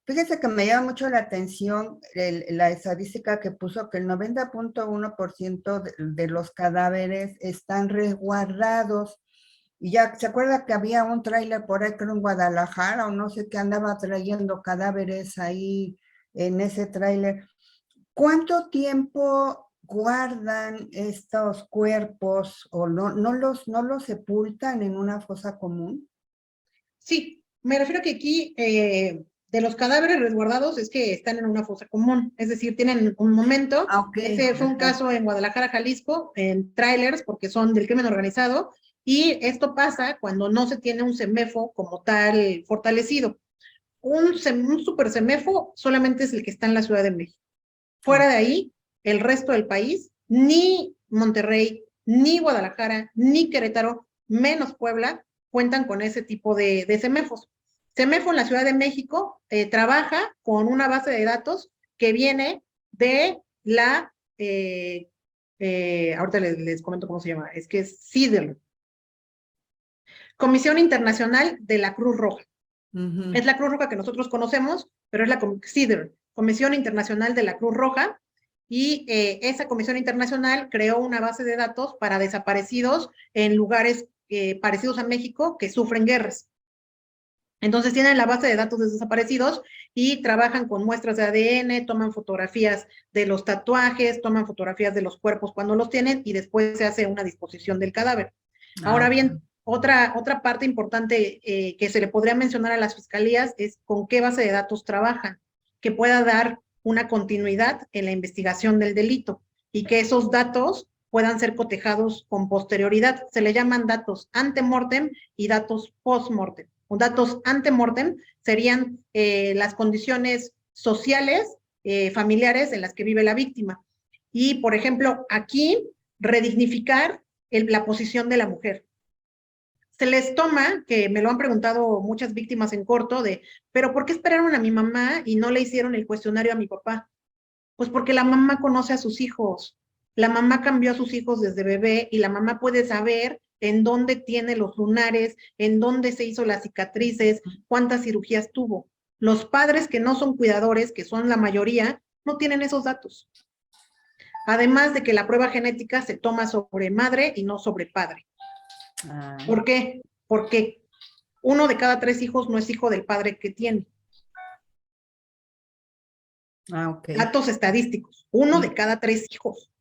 Fíjese que me llama mucho la atención la estadística que puso que el 90.1% de los cadáveres están resguardados. Y ya, ¿se acuerda que había un tráiler por ahí, creo en Guadalajara, o no sé qué, andaba trayendo cadáveres ahí en ese tráiler? ¿Cuánto tiempo guardan estos cuerpos o no los sepultan en una fosa común?
Sí, me refiero que aquí de los cadáveres resguardados es que están en una fosa común, es decir, tienen un momento.
Okay.
Ese fue un caso en Guadalajara, Jalisco, en trailers, porque son del crimen organizado, y esto pasa cuando no se tiene un CEMEFO como tal fortalecido. Un super CEMEFO solamente es el que está en la Ciudad de México. Fuera de ahí, el resto del país, ni Monterrey, ni Guadalajara, ni Querétaro, menos Puebla, cuentan con ese tipo de CEMEFOs. CEMEFO en la Ciudad de México trabaja con una base de datos que viene de la, ahorita les comento cómo se llama, es que es CIDR, Comisión Internacional de la Cruz Roja. Es la Cruz Roja que nosotros conocemos, pero es la CIDR, Comisión Internacional de la Cruz Roja, y esa Comisión Internacional creó una base de datos para desaparecidos en lugares parecidos a México que sufren guerras. Entonces tienen la base de datos de desaparecidos y trabajan con muestras de ADN, toman fotografías de los tatuajes, toman fotografías de los cuerpos cuando los tienen y después se hace una disposición del cadáver. Ahora bien, otra parte importante que se le podría mencionar a las fiscalías es con qué base de datos trabajan, que pueda dar una continuidad en la investigación del delito y que esos datos puedan ser cotejados con posterioridad. Se le llaman datos ante-mortem y datos post-mortem. Datos ante-mortem serían las condiciones sociales familiares en las que vive la víctima. Y, por ejemplo, aquí, redignificar la posición de la mujer. Se les toma, que me lo han preguntado muchas víctimas en corto, pero ¿por qué esperaron a mi mamá y no le hicieron el cuestionario a mi papá? Pues porque la mamá conoce a sus hijos. La mamá cambió a sus hijos desde bebé y la mamá puede saber en dónde tiene los lunares, en dónde se hizo las cicatrices, cuántas cirugías tuvo. Los padres que no son cuidadores, que son la mayoría, no tienen esos datos. Además de que la prueba genética se toma sobre madre y no sobre padre. ¿Por qué? Porque 1 de cada 3 hijos no es hijo del padre que tiene.
Ok.
Datos estadísticos. 1 de cada 3 hijos.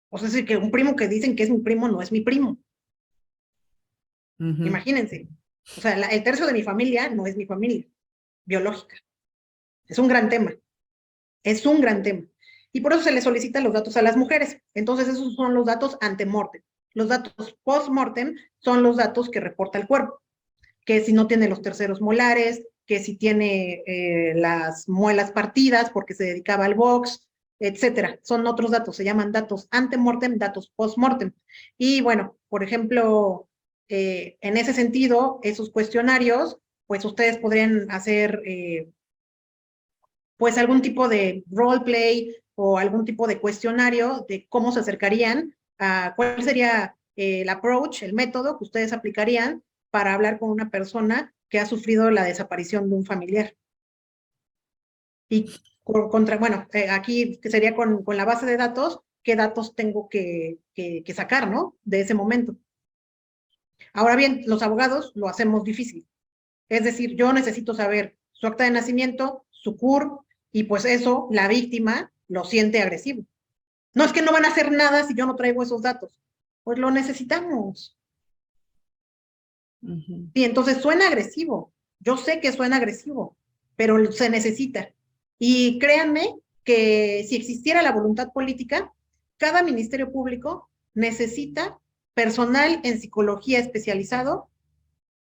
O sea, es decir, que un primo que dicen que es mi primo no es mi primo. Imagínense. O sea, el tercio de mi familia no es mi familia biológica. Es un gran tema. Es un gran tema. Y por eso se le solicitan los datos a las mujeres. Entonces, esos son los datos ante-mortem. Los datos post-mortem son los datos que reporta el cuerpo. Que si no tiene los terceros molares, que si tiene las muelas partidas porque se dedicaba al box, etcétera. Son otros datos, se llaman datos ante-mortem, datos post-mortem. Y bueno, por ejemplo, en ese sentido, esos cuestionarios, pues ustedes podrían hacer pues algún tipo de roleplay o algún tipo de cuestionario de cómo se acercarían a cuál sería el approach, el método que ustedes aplicarían para hablar con una persona que ha sufrido la desaparición de un familiar. Y bueno, aquí sería con la base de datos, qué datos tengo que sacar, ¿no? De ese momento. Ahora bien, los abogados lo hacemos difícil. Es decir, yo necesito saber su acta de nacimiento, su CUR, y pues eso, la víctima lo siente agresivo. No es que no van a hacer nada si yo no traigo esos datos. Pues lo necesitamos. Y entonces suena agresivo. Yo sé que suena agresivo, pero se necesita. Y créanme que si existiera la voluntad política, cada ministerio público necesita personal en psicología especializado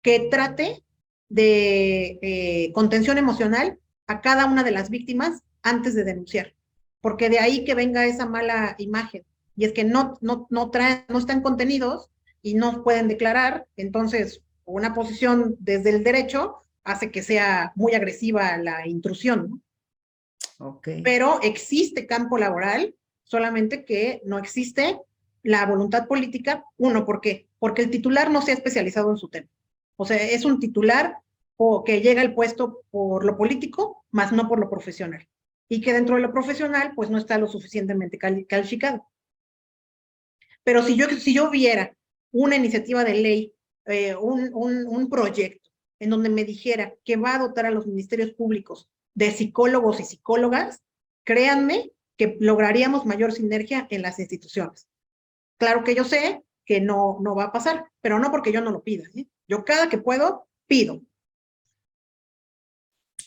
que trate de contención emocional a cada una de las víctimas antes de denunciar, porque de ahí que venga esa mala imagen, y es que no están contenidos y no pueden declarar, entonces una posición desde el derecho hace que sea muy agresiva la intrusión, ¿no?
Okay.
Pero existe campo laboral, solamente que no existe la voluntad política. Uno, ¿por qué? Porque el titular no se ha especializado en su tema. O sea, es un titular que llega al puesto por lo político, más no por lo profesional. Y que dentro de lo profesional, pues no está lo suficientemente calificado. Pero si yo viera una iniciativa de ley, un proyecto en donde me dijera que va a dotar a los ministerios públicos de psicólogos y psicólogas, créanme que lograríamos mayor sinergia en las instituciones. Claro que yo sé que no va a pasar, pero no porque yo no lo pida, ¿sí? Yo cada que puedo, pido.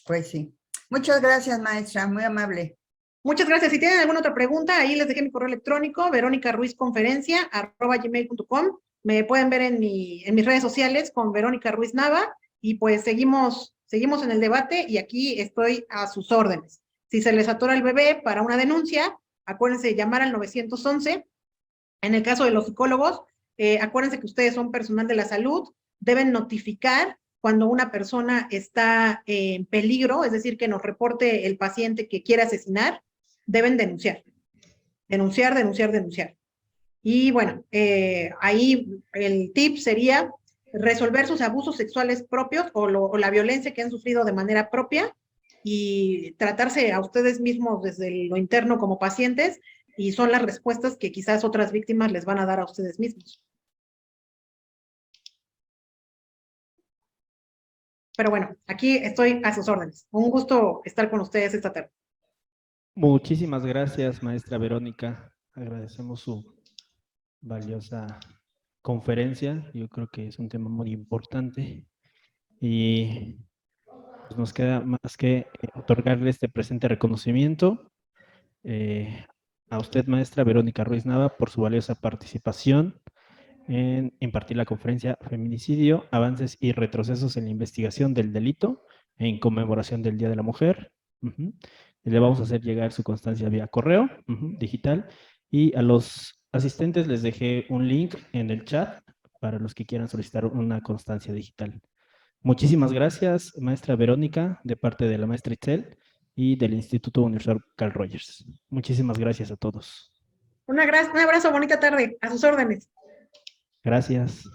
Pues sí. Muchas gracias, maestra, muy amable.
Muchas gracias. Si tienen alguna otra pregunta, ahí les dejé mi correo electrónico, veronicaruizconferencia@gmail.com. Me pueden ver en mis redes sociales con Verónica Ruiz Nava, y pues seguimos en el debate, y aquí estoy a sus órdenes. Si se les atora el bebé para una denuncia, acuérdense de llamar al 911. En el caso de los psicólogos, acuérdense que ustedes son personal de la salud, deben notificar cuando una persona está en peligro, es decir, que nos reporte el paciente que quiere asesinar, deben denunciar. Denunciar. Y bueno, ahí el tip sería resolver sus abusos sexuales propios o la violencia que han sufrido de manera propia, y tratarse a ustedes mismos desde lo interno como pacientes, y son las respuestas que quizás otras víctimas les van a dar a ustedes mismos. Pero bueno, aquí estoy a sus órdenes. Un gusto estar con ustedes esta tarde.
Muchísimas gracias, maestra Verónica. Agradecemos su valiosa conferencia. Yo creo que es un tema muy importante y pues nos queda más que otorgarle este presente reconocimiento a usted, maestra Verónica Ruiz Nava, por su valiosa participación en impartir la conferencia Feminicidio, Avances y Retrocesos en la Investigación del Delito en conmemoración del Día de la Mujer. Le vamos a hacer llegar su constancia vía correo digital, y a los asistentes les dejé un link en el chat para los que quieran solicitar una constancia digital. Muchísimas gracias, maestra Verónica, de parte de la maestra Itzel y del Instituto Universitario Carl Rogers. Muchísimas gracias a todos.
Un abrazo, bonita tarde, a sus órdenes.
Gracias.